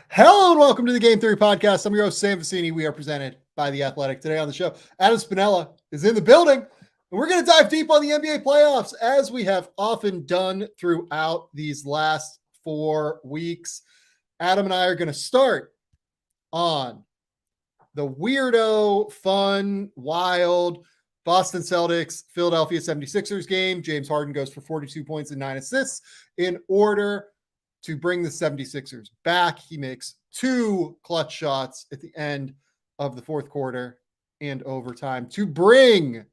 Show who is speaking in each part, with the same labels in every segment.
Speaker 1: Hello and welcome to the Game Theory Podcast. I'm your host, Sam Vecini. We are presented by The Athletic. Today on the show, Adam Spinella is in the building, and we're going to dive deep on the NBA playoffs as we have often done throughout these last 4 weeks. Adam and I are going to start on the weirdo, fun, wild Boston Celtics, Philadelphia 76ers game. James Harden goes for 42 points and 9 assists in order to bring the 76ers back. He makes 2 clutch shots at the end of the fourth quarter and overtime to bring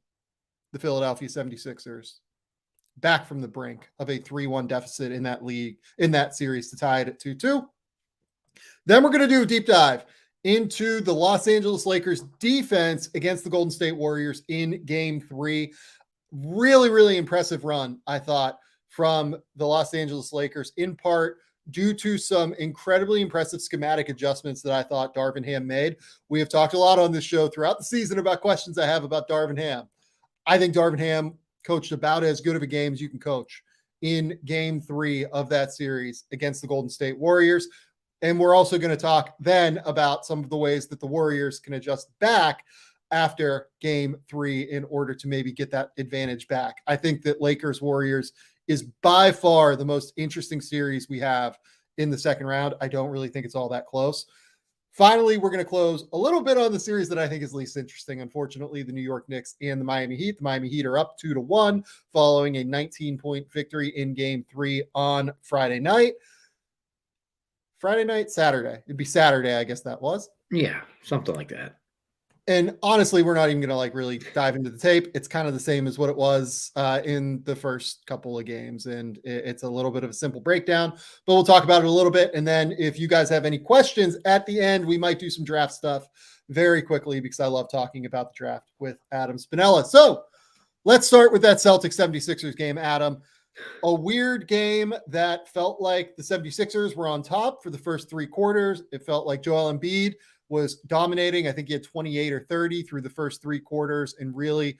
Speaker 1: the Philadelphia 76ers back from the brink of a 3-1 deficit in that series to tie it at 2-2. Then we're going to do a deep dive into the Los Angeles Lakers defense against the Golden State Warriors in game 3. Really, really impressive run, I thought, from the Los Angeles Lakers, in part due to some incredibly impressive schematic adjustments that I thought Darvin Ham made. We have talked a lot on this show throughout the season about questions I have about Darvin Ham. I think Darvin Ham coached about as good of a game as you can coach in game 3 of that series against the Golden State Warriors. And we're also going to talk then about some of the ways that the Warriors can adjust back after game 3 in order to maybe get that advantage back. I think that Lakers Warriors is by far the most interesting series we have in the second round. I don't really think it's all that close. Finally, we're going to close a little bit on the series that I think is least interesting. Unfortunately, the New York Knicks and the Miami Heat. The Miami Heat are up 2-1 following a 19-point victory in game 3 on Friday night. Saturday. It'd be Saturday, I guess that was.
Speaker 2: Yeah, something like that.
Speaker 1: And honestly, we're not even going to really dive into the tape. It's kind of the same as what it was in the first couple of games. And it's a little bit of a simple breakdown, but we'll talk about it a little bit. And then if you guys have any questions at the end, we might do some draft stuff very quickly because I love talking about the draft with Adam Spinella. So let's start with that Celtics 76ers game, Adam. A weird game that felt like the 76ers were on top for the first 3 quarters. It felt like Joel Embiid was dominating. I think he had 28 or 30 through the first 3 quarters and really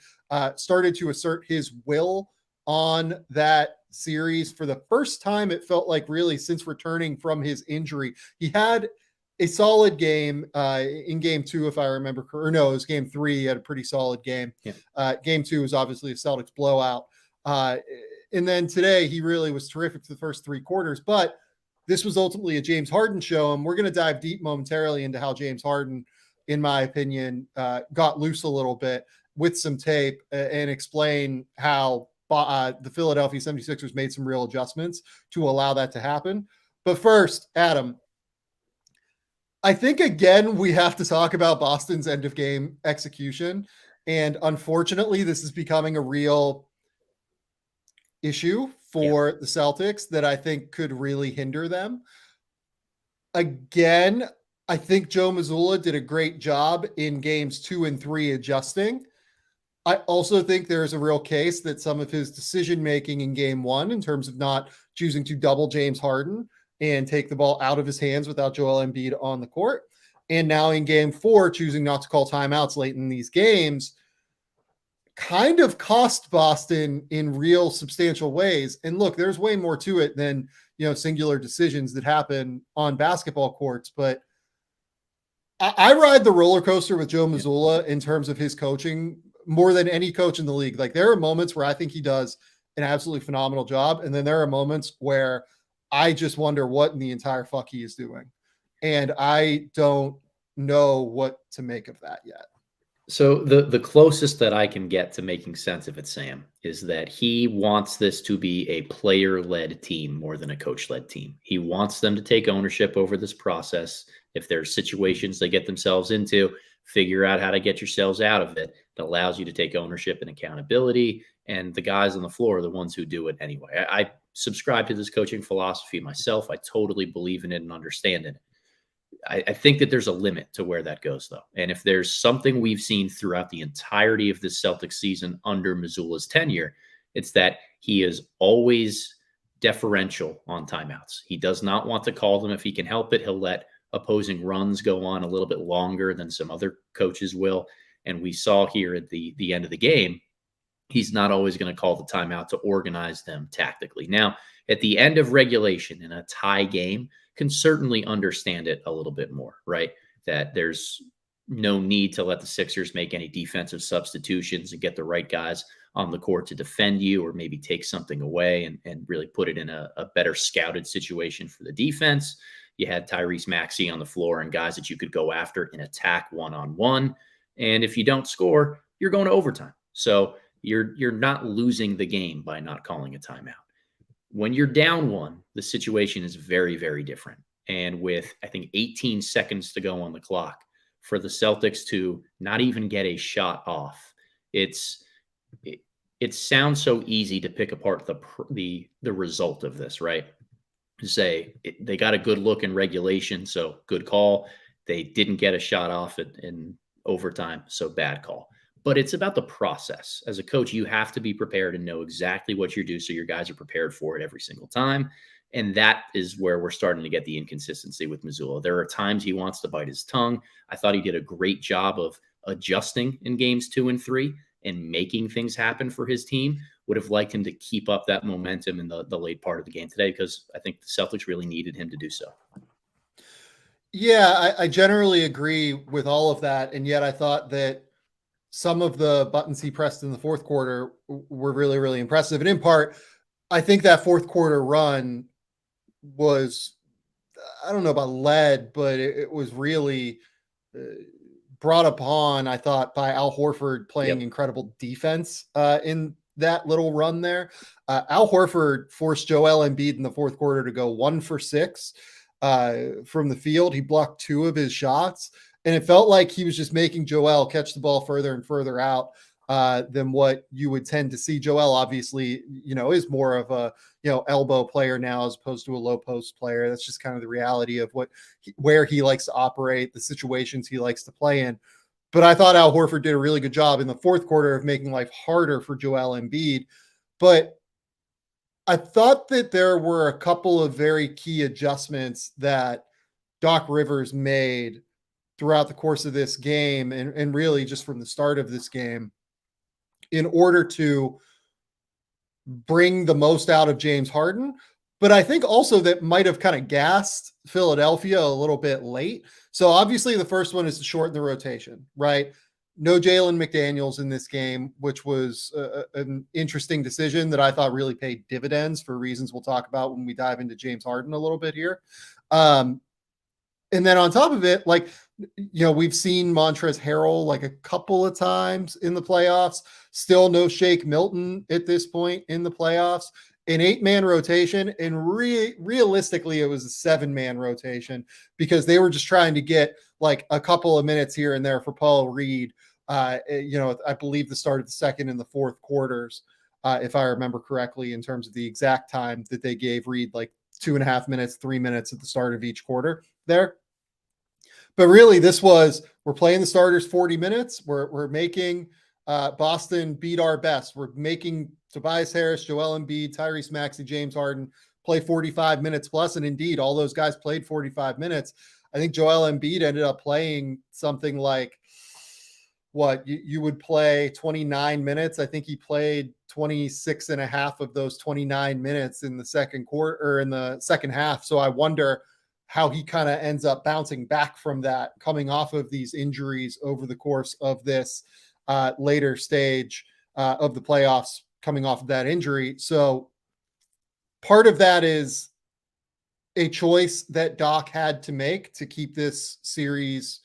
Speaker 1: started to assert his will on that series for the first time. It felt like really since returning from his injury. He had a solid game in game 2, if I remember correctly. Or no, it was game 3. He had a pretty solid game. Yeah. Game 2 was obviously a Celtics blowout. And then today he really was terrific for the first 3 quarters, but this was ultimately a James Harden show, and we're going to dive deep momentarily into how James Harden, in my opinion, got loose a little bit with some tape and explain how the Philadelphia 76ers made some real adjustments to allow that to happen. But first, Adam, I think, again, we have to talk about Boston's end-of-game execution, and unfortunately, this is becoming a real issue for the Celtics that I think could really hinder them. Again, I think Joe Mazzulla did a great job in games 2 and 3 adjusting. I also think there is a real case that some of his decision-making in game 1 in terms of not choosing to double James Harden and take the ball out of his hands without Joel Embiid on the court, and now in game 4, choosing not to call timeouts late in these games, kind of cost Boston in real substantial ways. And look, there's way more to it than, singular decisions that happen on basketball courts. But I ride the roller coaster with Joe Mazzulla in terms of his coaching more than any coach in the league. Like, there are moments where I think he does an absolutely phenomenal job. And then there are moments where I just wonder what in the entire fuck he is doing. And I don't know what to make of that yet.
Speaker 2: So the closest that I can get to making sense of it, Sam, is that he wants this to be a player-led team more than a coach-led team. He wants them to take ownership over this process. If there's situations they get themselves into, figure out how to get yourselves out of it. It allows you to take ownership and accountability, and the guys on the floor are the ones who do it anyway. I subscribe to this coaching philosophy myself. I totally believe in it and understand it. I think that there's a limit to where that goes, though. And if there's something we've seen throughout the entirety of this Celtics season under Mazzulla's tenure, it's that he is always deferential on timeouts. He does not want to call them if he can help it. He'll let opposing runs go on a little bit longer than some other coaches will. And we saw here at the end of the game, he's not always going to call the timeout to organize them tactically. Now, at the end of regulation in a tie game, can certainly understand it a little bit more, right? That there's no need to let the Sixers make any defensive substitutions and get the right guys on the court to defend you, or maybe take something away and really put it in a better scouted situation for the defense. You had Tyrese Maxey on the floor and guys that you could go after and attack one-on-one. And if you don't score, you're going to overtime. So you're not losing the game by not calling a timeout. When you're down one, the situation is very, very different. And with, I think, 18 seconds to go on the clock, for the Celtics to not even get a shot off, it sounds so easy to pick apart the result of this, right? To say they got a good look in regulation, so good call. They didn't get a shot off in overtime, so bad call. But it's about the process. As a coach, you have to be prepared and know exactly what you do so your guys are prepared for it every single time. And that is where we're starting to get the inconsistency with Mazzulla. There are times he wants to bite his tongue. I thought he did a great job of adjusting in games 2 and 3 and making things happen for his team. Would have liked him to keep up that momentum in the late part of the game today, because I think the Celtics really needed him to do so.
Speaker 1: Yeah, I generally agree with all of that. And yet I thought that some of the buttons he pressed in the fourth quarter were really, really impressive. And in part, I think that fourth quarter run was, I don't know about led, but it was really brought upon, I thought, by Al Horford playing incredible defense in that little run there. Al Horford forced Joel Embiid in the fourth quarter to go 1 for 6 from the field. He blocked 2 of his shots, and it felt like he was just making Joel catch the ball further and further out than what you would tend to see. Joel obviously, is more of a, elbow player now as opposed to a low post player. That's just kind of the reality of where he likes to operate, the situations he likes to play in. But I thought Al Horford did a really good job in the fourth quarter of making life harder for Joel Embiid. But I thought that there were a couple of very key adjustments that Doc Rivers made throughout the course of this game, and really just from the start of this game, in order to bring the most out of James Harden. But I think also that might have kind of gassed Philadelphia a little bit late. So obviously the first one is to shorten the rotation, right? No Jalen McDaniels in this game, which was an interesting decision that I thought really paid dividends for reasons we'll talk about when we dive into James Harden a little bit here. And then on top of it, we've seen Montrezl Harrell like a couple of times in the playoffs. Still no Shake Milton at this point in the playoffs. An 8-man rotation, and realistically, it was a 7-man rotation because they were just trying to get like a couple of minutes here and there for Paul Reed. I believe the start of the second and the fourth quarters, if I remember correctly, in terms of the exact time that they gave Reed, like 2.5 minutes, 3 minutes at the start of each quarter there. But really, we're playing the starters 40 minutes. We're making Boston beat our best. We're making Tobias Harris, Joel Embiid, Tyrese Maxey, James Harden play 45 minutes plus. And indeed, all those guys played 45 minutes. I think Joel Embiid ended up playing something like you would play 29 minutes. I think he played 26 and a half of those 29 minutes in the second quarter or in the second half. So I wonder how he kind of ends up bouncing back from that, coming off of these injuries over the course of this later stage of the playoffs, coming off of that injury. So part of that is a choice that Doc had to make to keep this series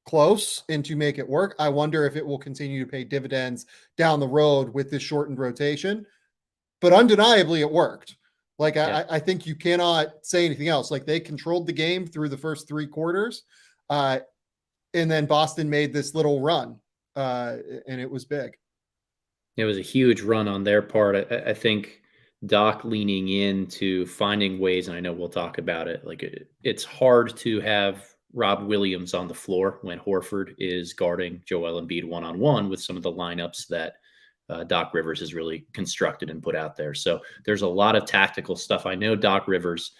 Speaker 1: close and to make it work. I wonder if it will continue to pay dividends down the road with this shortened rotation, but undeniably it worked. I think you cannot say anything else. Like, they controlled the game through the first 3 quarters. And then Boston made this little run and it was big.
Speaker 2: It was a huge run on their part. I think Doc leaning into finding ways, and I know we'll talk about it. It's hard to have Rob Williams on the floor when Horford is guarding Joel Embiid one-on-one with some of the lineups that Doc Rivers has really constructed and put out there. So there's a lot of tactical stuff. I know Doc Rivers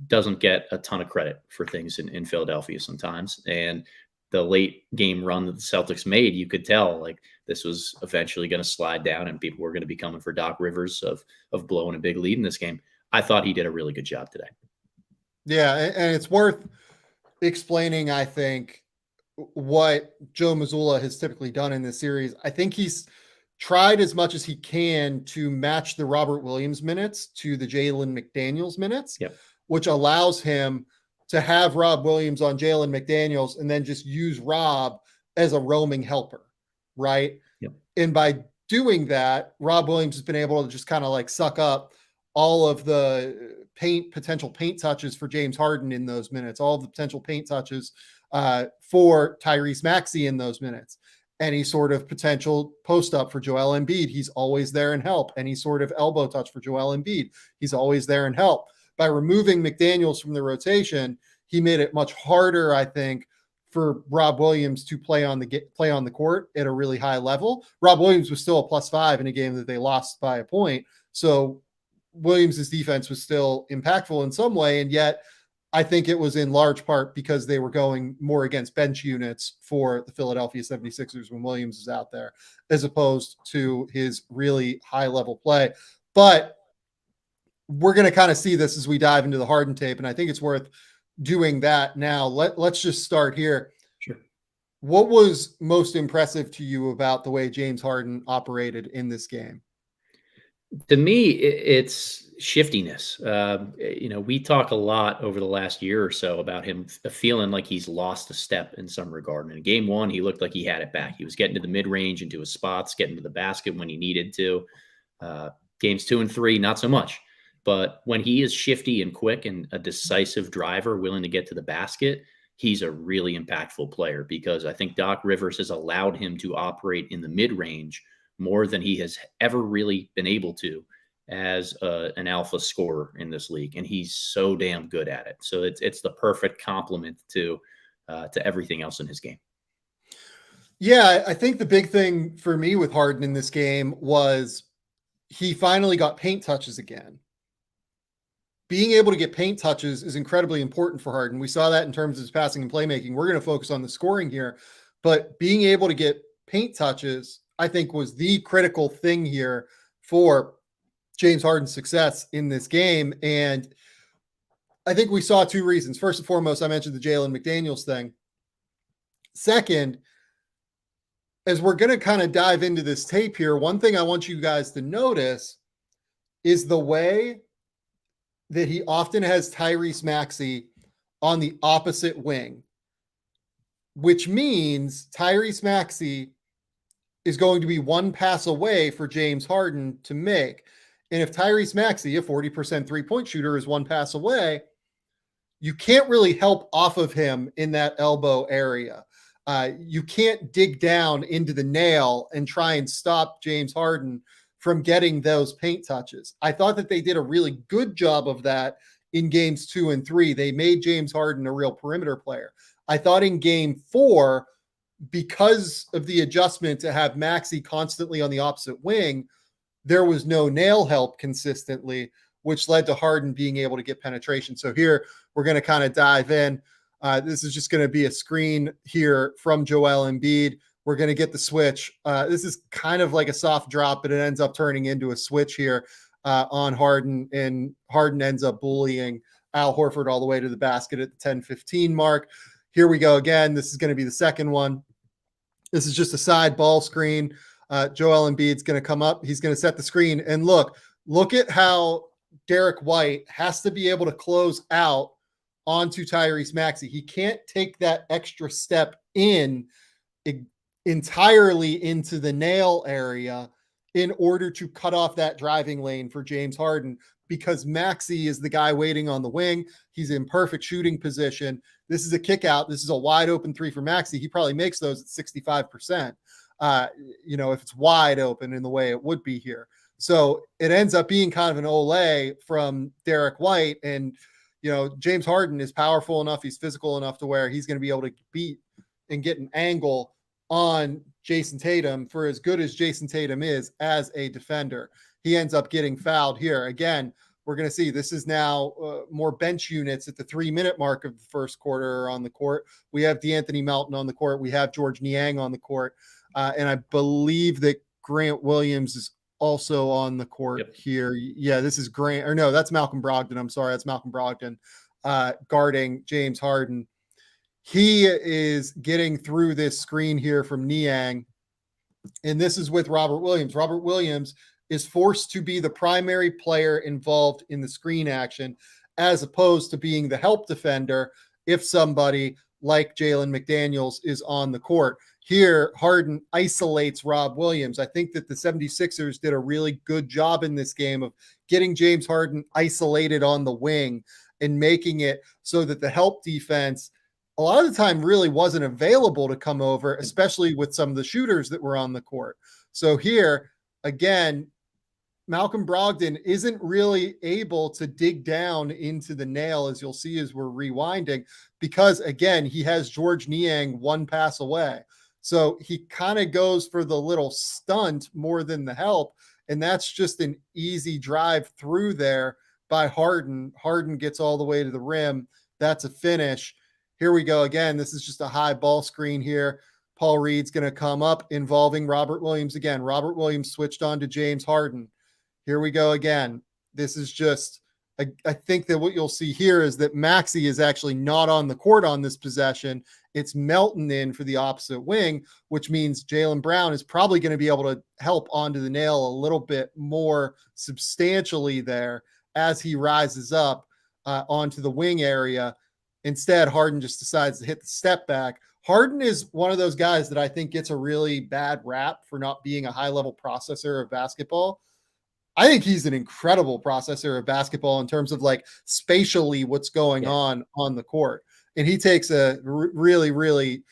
Speaker 2: doesn't get a ton of credit for things in Philadelphia sometimes. And the late game run that the Celtics made, you could tell like this was eventually going to slide down and people were going to be coming for Doc Rivers of blowing a big lead in this game. I thought he did a really good job today.
Speaker 1: Yeah, and it's worth explaining, I think, what Joe Mazzulla has typically done in this series. I think he's tried as much as he can to match the Robert Williams minutes to the Jalen McDaniels minutes,
Speaker 2: Yep.
Speaker 1: which allows him to have Rob Williams on Jalen McDaniels and then just use Rob as a roaming helper, right?
Speaker 2: Yep.
Speaker 1: And by doing that, Rob Williams has been able to just kind of like suck up all of the potential paint touches for James Harden in those minutes, all of the potential paint touches for Tyrese Maxey in those minutes. Any sort of potential post up for Joel Embiid, he's always there and help. Any sort of elbow touch for Joel Embiid, he's always there and help. By removing McDaniels from the rotation, he made it much harder, I think, for Rob Williams to play on the court at a really high level. Rob Williams was still a +5 in a game that they lost by a point. So Williams' defense was still impactful in some way, and yet I think it was in large part because they were going more against bench units for the Philadelphia 76ers when Williams is out there, as opposed to his really high-level play. But we're going to kind of see this as we dive into the Harden tape, and I think it's worth doing that now. Let's just start here.
Speaker 2: Sure.
Speaker 1: What was most impressive to you about the way James Harden operated in this game?
Speaker 2: To me, it's shiftiness. We talk a lot over the last year or so about him feeling like he's lost a step in some regard. And in game one, he looked like he had it back. He was getting to the mid-range, into his spots, getting to the basket when he needed to. Games 2 and 3, not so much. But when he is shifty and quick and a decisive driver, willing to get to the basket, he's a really impactful player because I think Doc Rivers has allowed him to operate in the mid-range more than he has ever really been able to as an alpha scorer in this league. And he's so damn good at it. So it's the perfect complement to everything else in his game.
Speaker 1: Yeah, I think the big thing for me with Harden in this game was he finally got paint touches again. Being able to get paint touches is incredibly important for Harden. We saw that in terms of his passing and playmaking. We're going to focus on the scoring here, but being able to get paint touches, I think, was the critical thing here for James Harden's success in this game. And I think we saw two reasons. First and foremost, I mentioned the Jalen McDaniels thing. Second, as we're going to kind of dive into this tape here, one thing I want you guys to notice is the way that he often has Tyrese Maxey on the opposite wing, which means Tyrese Maxey is going to be one pass away for James Harden to make. And if Tyrese Maxey, a 40% three-point shooter, is one pass away, you can't really help off of him in that elbow area. You can't dig down into the nail and try and stop James Harden from getting those paint touches. I thought that they did a really good job of that in games 2 and 3. They made James Harden a real perimeter player. I thought in game 4, because of the adjustment to have Maxey constantly on the opposite wing, there was no nail help consistently, which led to Harden being able to get penetration. So here we're going to kind of dive in. This is just going to be a screen here from Joel Embiid. We're going to get the switch. This is kind of like a soft drop, but it ends up turning into a switch here on Harden, and Harden ends up bullying Al Horford all the way to the basket at the 10-15 mark. Here we go again. This is going to be the second one. This is just a side ball screen. Joel Embiid's going to come up. He's going to set the screen. And look at how Derek White has to be able to close out onto Tyrese Maxey. He can't take that extra step in entirely into the nail area in order to cut off that driving lane for James Harden, because Maxey is the guy waiting on the wing. He's in perfect shooting position. This is a kick out. This is a wide open three for Maxey. He probably makes those at 65%, if it's wide open in the way it would be here. So it ends up being kind of an ole from Derek White. And, James Harden is powerful enough. He's physical enough to where he's going to be able to beat and get an angle on Jason Tatum for as good as Jason Tatum is as a defender. He ends up getting fouled here. Again, we're going to see this is now more bench units at the 3-minute mark of the first quarter on the court. We have DeAnthony Melton on the court. We have George Niang on the court. And I believe that Grant Williams is also on the court here. Yeah, this is Grant, or no, that's Malcolm Brogdon. I'm sorry. That's Malcolm Brogdon guarding James Harden. He is getting through this screen here from Niang. And this is with Robert Williams. Robert Williams is forced to be the primary player involved in the screen action, as opposed to being the help defender if somebody like Jalen McDaniels is on the court. Here, Harden isolates Rob Williams. I think that the 76ers did a really good job in this game of getting James Harden isolated on the wing and making it so that the help defense a lot of the time really wasn't available to come over, especially with some of the shooters that were on the court. So here, again, Malcolm Brogdon isn't really able to dig down into the nail, as you'll see as we're rewinding, because, again, he has George Niang one pass away. So he kind of goes for the little stunt more than the help, and that's just an easy drive through there by Harden. Harden gets all the way to the rim. That's a finish. Here we go again. This is just a high ball screen here. Paul Reed's going to come up involving Robert Williams again. Robert Williams switched on to James Harden. Here we go again. This is just, I think that what you'll see here is that Maxey is actually not on the court on this possession. It's Melton in for the opposite wing, which means Jaylen Brown is probably going to be able to help onto the nail a little bit more substantially there as he rises up onto the wing area. Instead, Harden just decides to hit the step back. Harden is one of those guys that I think gets a really bad rap for not being a high-level processor of basketball. I think he's an incredible processor of basketball in terms of like spatially what's going on the court. And he takes a really, really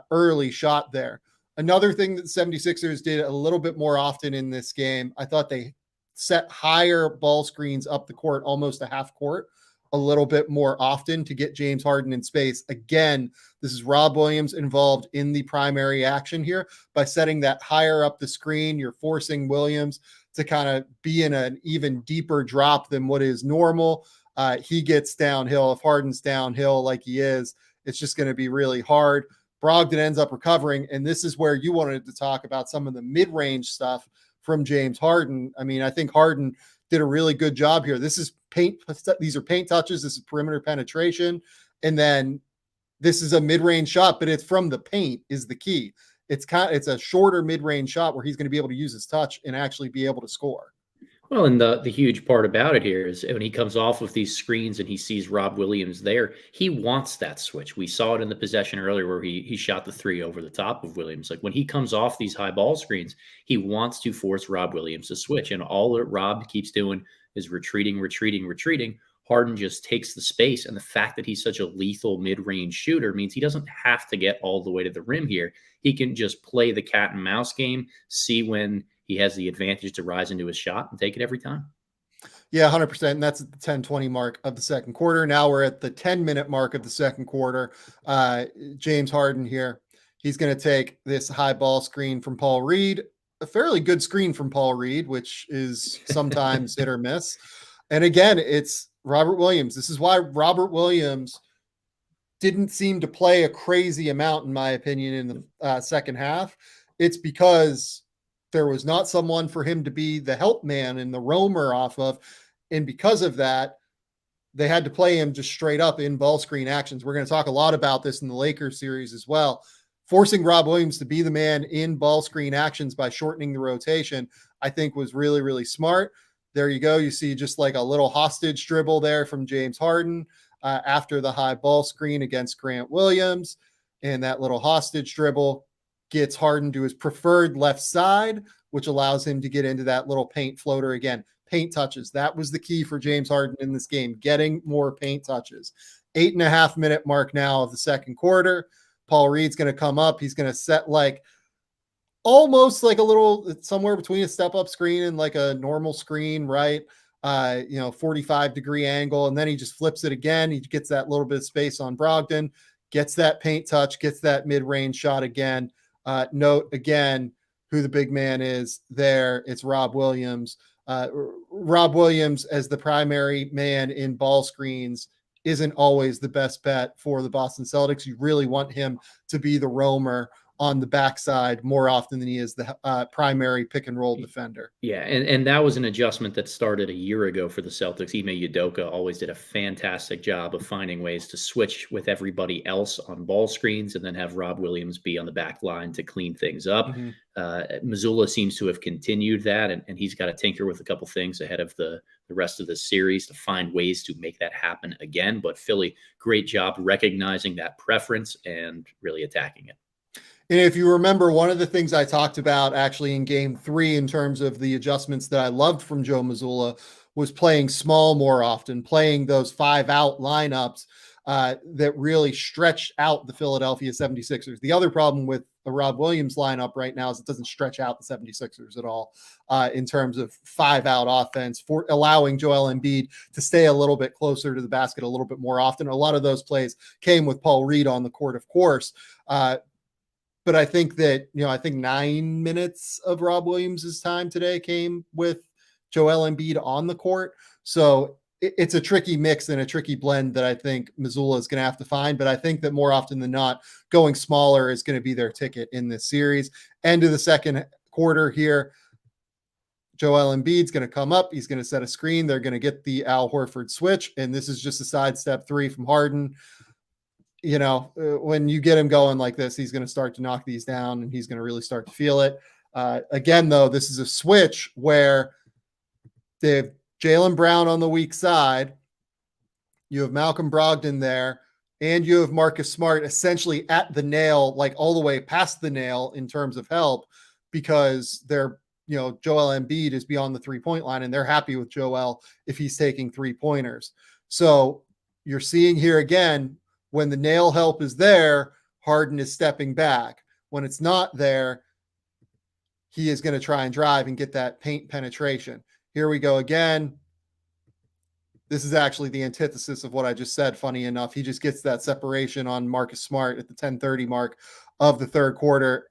Speaker 1: early shot there. Another thing that the 76ers did a little bit more often in this game, I thought they set higher ball screens up the court, almost a half court, a little bit more often to get James Harden in space. Again, this is Rob Williams involved in the primary action here. By setting that higher up the screen, you're forcing Williams to kind of be in an even deeper drop than what is normal. He gets downhill. If Harden's downhill like he is, it's just going to be really hard. Brogdon ends up recovering, and this is where you wanted to talk about some of the mid-range stuff from James Harden. I mean, I think Harden did a really good job here. This is paint. These are paint touches. This is perimeter penetration. And then this is a mid-range shot, but it's from the paint is the key. It's a shorter mid-range shot where he's going to be able to use his touch and actually be able to score.
Speaker 2: Well, and the huge part about it here is when he comes off with these screens and he sees Rob Williams there, he wants that switch. We saw it in the possession earlier where he shot the three over the top of Williams. Like when he comes off these high ball screens, he wants to force Rob Williams to switch. And all that Rob keeps doing is retreating. Harden just takes the space. And the fact that he's such a lethal mid-range shooter means he doesn't have to get all the way to the rim here. He can just play the cat and mouse game, see when he has the advantage to rise into his shot and take it every time.
Speaker 1: Yeah, 100%. And that's at the 10-20 mark of the second quarter. Now we're at the 10-minute mark of the second quarter. James Harden here. He's going to take this high ball screen from Paul Reed, a fairly good screen from Paul Reed, which is sometimes hit or miss. And again, it's Robert Williams. This is why Robert Williams didn't seem to play a crazy amount, in my opinion, in the second half. It's because there was not someone for him to be the help man and the roamer off of. And because of that, they had to play him just straight up in ball screen actions. We're going to talk a lot about this in the Lakers series as well. Forcing Rob Williams to be the man in ball screen actions by shortening the rotation, I think was really, really smart. There you go. You see just like a little hostage dribble there from James Harden after the high ball screen against Grant Williams. And that little hostage dribble gets Harden to his preferred left side, which allows him to get into that little paint floater again. Paint touches. That was the key for James Harden in this game, getting more paint touches. 8.5 minute mark now of the second quarter. Paul Reed's going to come up. He's going to set like almost like a little somewhere between a step up screen and like a normal screen, right? 45-degree angle. And then he just flips it again. He gets that little bit of space on Brogdon, gets that paint touch, gets that mid-range shot again. Note again who the big man is there. It's Rob Williams. Rob Williams as the primary man in ball screens isn't always the best bet for the Boston Celtics. You really want him to be the roamer on the backside more often than he is the primary pick and roll defender.
Speaker 2: Yeah, and that was an adjustment that started a year ago for the Celtics. Ime Udoka always did a fantastic job of finding ways to switch with everybody else on ball screens and then have Rob Williams be on the back line to clean things up. Mazzulla seems to have continued that, and he's got to tinker with a couple things ahead of the rest of the series to find ways to make that happen again. But Philly, great job recognizing that preference and really attacking it.
Speaker 1: And if you remember, one of the things I talked about actually in game 3 in terms of the adjustments that I loved from Joe Mazzulla was playing small more often, playing those 5-out lineups that really stretched out the Philadelphia 76ers. The other problem with the Rob Williams lineup right now is it doesn't stretch out the 76ers at all in terms of 5-out offense, for allowing Joel Embiid to stay a little bit closer to the basket a little bit more often. A lot of those plays came with Paul Reed on the court, of course. But I think that, I think 9 minutes of Rob Williams' time today came with Joel Embiid on the court. So it's a tricky mix and a tricky blend that I think Mazzulla is going to have to find. But I think that more often than not, going smaller is going to be their ticket in this series. End of the second quarter here, Joel Embiid's going to come up. He's going to set a screen. They're going to get the Al Horford switch. And this is just a sidestep 3 from Harden. When you get him going like this, he's going to start to knock these down and he's going to really start to feel it. Again, though, this is a switch where they have Jaylen Brown on the weak side. You have Malcolm Brogdon there, and you have Marcus Smart essentially at the nail, like all the way past the nail in terms of help, because they're, Joel Embiid is beyond the 3-point line and they're happy with Joel if he's taking 3-pointers. So you're seeing here again, when the nail help is there, Harden is stepping back. When it's not there, he is going to try and drive and get that paint penetration. Here we go again. This is actually the antithesis of what I just said, funny enough. He just gets that separation on Marcus Smart at the 10:30 mark of the third quarter.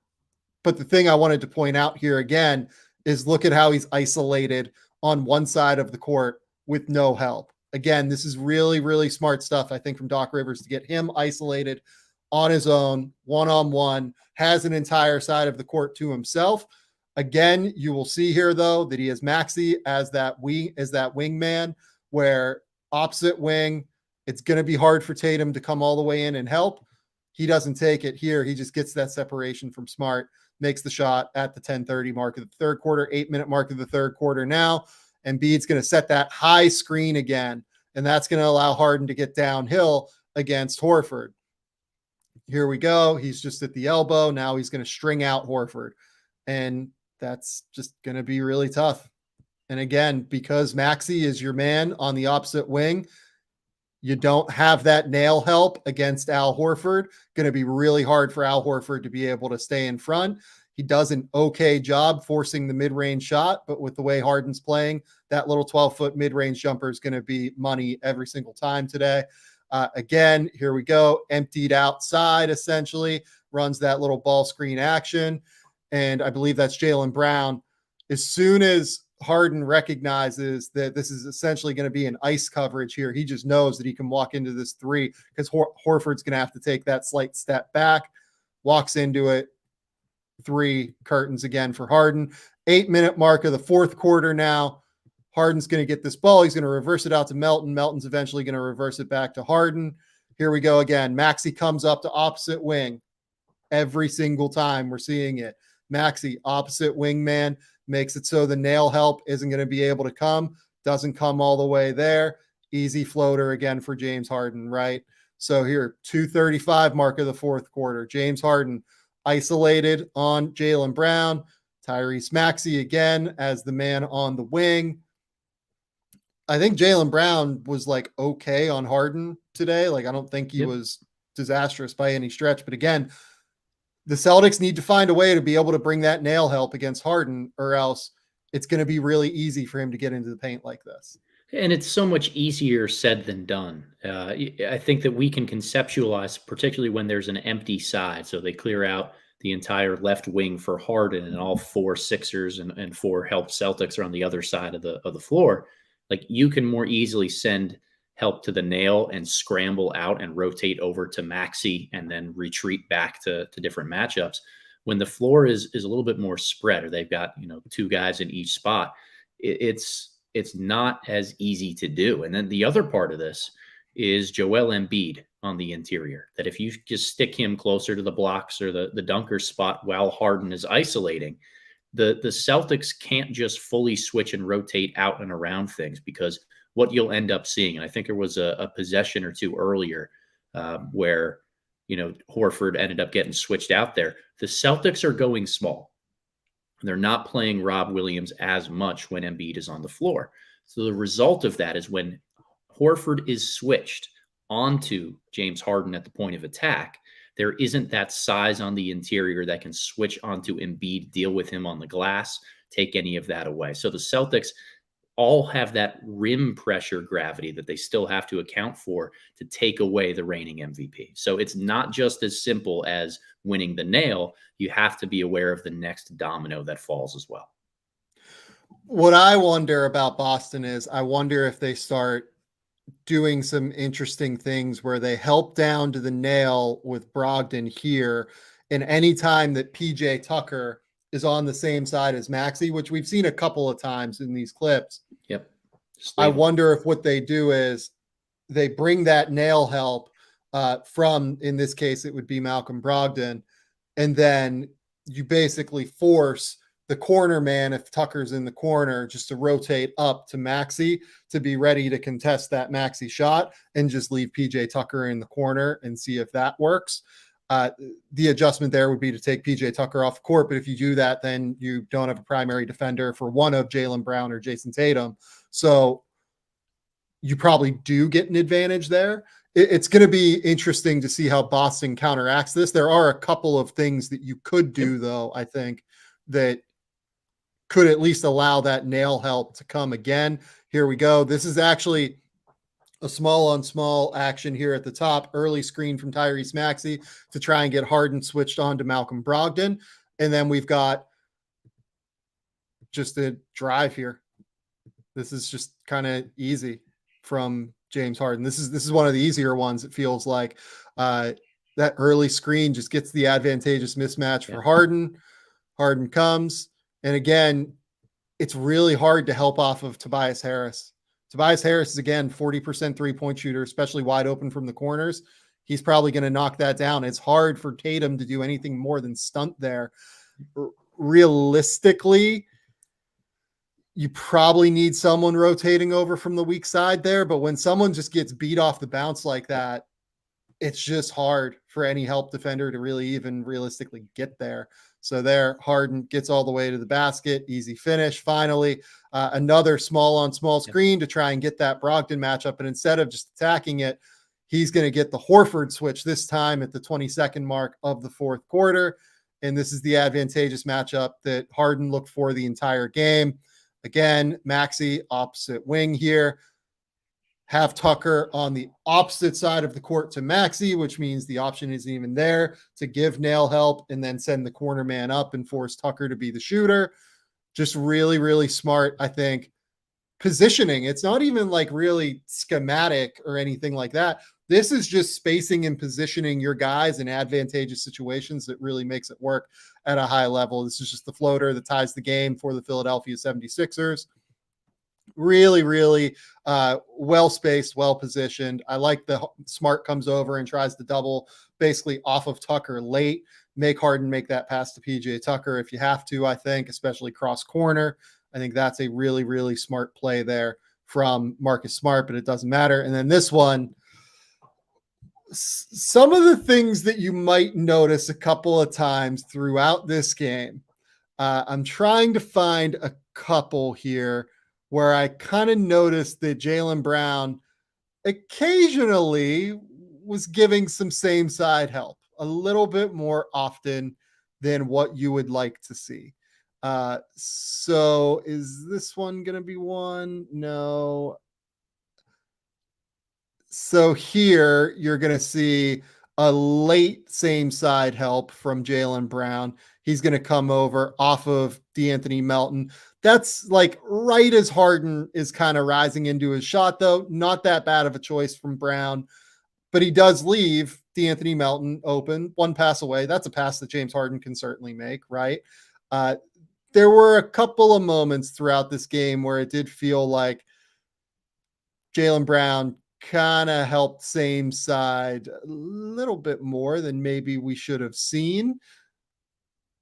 Speaker 1: But the thing I wanted to point out here again is look at how he's isolated on one side of the court with no help. Again, this is really, really smart stuff, I think, from Doc Rivers to get him isolated on his own, one-on-one, has an entire side of the court to himself. Again, you will see here, though, that he has Maxey as that wingman, where opposite wing, it's going to be hard for Tatum to come all the way in and help. He doesn't take it here. He just gets that separation from Smart, makes the shot at the 10:30 mark of the third quarter, 8-minute mark of the third quarter now. Embiid's going to set that high screen again, and that's going to allow Harden to get downhill against Horford. Here we go. He's just at the elbow. Now he's going to string out Horford, and that's just going to be really tough. And again, because Maxey is your man on the opposite wing, you don't have that nail help against Al Horford. Going to be really hard for Al Horford to be able to stay in front. He does an okay job forcing the mid-range shot, but with the way Harden's playing, that little 12-foot mid-range jumper is going to be money every single time today. Again, here we go. Emptied outside, essentially. Runs that little ball screen action. And I believe that's Jaylen Brown. As soon as Harden recognizes that this is essentially going to be an ice coverage here, he just knows that he can walk into this 3 because Horford's going to have to take that slight step back. Walks into it. 3 curtains again for Harden. 8-minute mark of the fourth quarter now. Harden's going to get this ball. He's going to reverse it out to Melton. Melton's eventually going to reverse it back to Harden. Here we go again. Maxey comes up to opposite wing. Every single time we're seeing it. Maxey, opposite wingman, makes it so the nail help isn't going to be able to come. Doesn't come all the way there. Easy floater again for James Harden, right? So here, 2:35 mark of the fourth quarter. James Harden isolated on Jaylen Brown. Tyrese Maxey again as the man on the wing. I think Jaylen Brown was like okay on Harden today. Like, I don't think he was disastrous by any stretch. But again, the Celtics need to find a way to be able to bring that nail help against Harden, or else it's going to be really easy for him to get into the paint like this.
Speaker 2: And it's so much easier said than done. I think that we can conceptualize, particularly when there's an empty side. So they clear out the entire left wing for Harden and all 4 Sixers and 4 help Celtics are on the other side of the floor, like you can more easily send help to the nail and scramble out and rotate over to Maxey and then retreat back to different matchups. When the floor is a little bit more spread, or they've got 2 guys in each spot, it's not as easy to do. And then the other part of this is Joel Embiid on the interior, that if you just stick him closer to the blocks or the dunker spot while Harden is isolating, the Celtics can't just fully switch and rotate out and around things, because what you'll end up seeing, and I think there was a possession or two earlier where Horford ended up getting switched out there. The Celtics are going small. They're not playing Rob Williams as much when Embiid is on the floor. So the result of that is when Horford is switched onto James Harden at the point of attack, there isn't that size on the interior that can switch onto Embiid, deal with him on the glass, take any of that away. So the Celtics all have that rim pressure gravity that they still have to account for to take away the reigning MVP. So it's not just as simple as winning the nail. You have to be aware of the next domino that falls as well.
Speaker 1: What I wonder about Boston is I wonder if they start doing some interesting things where they help down to the nail with Brogdon here. And anytime that PJ Tucker is on the same side as Maxey, which we've seen a couple of times in these clips.
Speaker 2: Yep.
Speaker 1: I wonder if what they do is they bring that nail help from, in this case, it would be Malcolm Brogdon. And then you basically force the corner man, if Tucker's in the corner, just to rotate up to Maxey to be ready to contest that Maxey shot and just leave PJ Tucker in the corner and see if that works. The adjustment there would be to take PJ Tucker off the court. But if you do that, then you don't have a primary defender for one of Jaylen Brown or Jason Tatum. So you probably do get an advantage there. It's going to be interesting to see how Boston counteracts this. There are a couple of things that you could do, though, I think, that could at least allow that nail help to come again. Here we go. This is actually a small on small action here at the top. Early screen from Tyrese Maxey to try and get Harden switched on to Malcolm Brogdon. And then we've got just a drive here. This is just kind of easy from James Harden. This is one of the easier ones. It feels like that early screen just gets the advantageous mismatch for Harden. Harden comes. And again, it's really hard to help off of Tobias Harris. Tobias Harris is, again, 40% three-point shooter, especially wide open from the corners. He's probably going to knock that down. It's hard for Tatum to do anything more than stunt there. Realistically, you probably need someone rotating over from the weak side there. But when someone just gets beat off the bounce like that, it's just hard for any help defender to really even realistically get there. So there, Harden gets all the way to the basket. Easy finish. Finally, another small on small screen to try and get that Brogdon matchup. And instead of just attacking it, he's going to get the Horford switch this time at the 22nd mark of the fourth quarter. And this is the advantageous matchup that Harden looked for the entire game. Again, Maxey opposite wing here. Have Tucker on the opposite side of the court to Maxey, which means the option isn't even there to give nail help and then send the corner man up and force Tucker to be the shooter. Just really, really smart, I think. Positioning. It's not even like really schematic or anything like that. This is just spacing and positioning your guys in advantageous situations that really makes it work at a high level. This is just the floater that ties the game for the Philadelphia 76ers. Really, really well-spaced, well-positioned. I like the Smart comes over and tries to double basically off of Tucker late. Make Harden make that pass to PJ Tucker if you have to, I think, especially cross corner. I think that's a really, really smart play there from Marcus Smart, but it doesn't matter. And then this one, some of the things that you might notice a couple of times throughout this game. I'm trying to find a couple here where I kind of noticed that Jaylen Brown occasionally was giving some same side help a little bit more often than what you would like to see. So is this one going to be one? No. So here you're going to see a late same side help from Jaylen Brown. He's going to come over off of DeAnthony Melton. That's like right as Harden is kind of rising into his shot, though. Not that bad of a choice from Brown, but he does leave DeAnthony Melton open, one pass away. That's a pass that James Harden can certainly make, right? There were a couple of moments throughout this game where it did feel like Jaylen Brown kind of helped same side a little bit more than maybe we should have seen.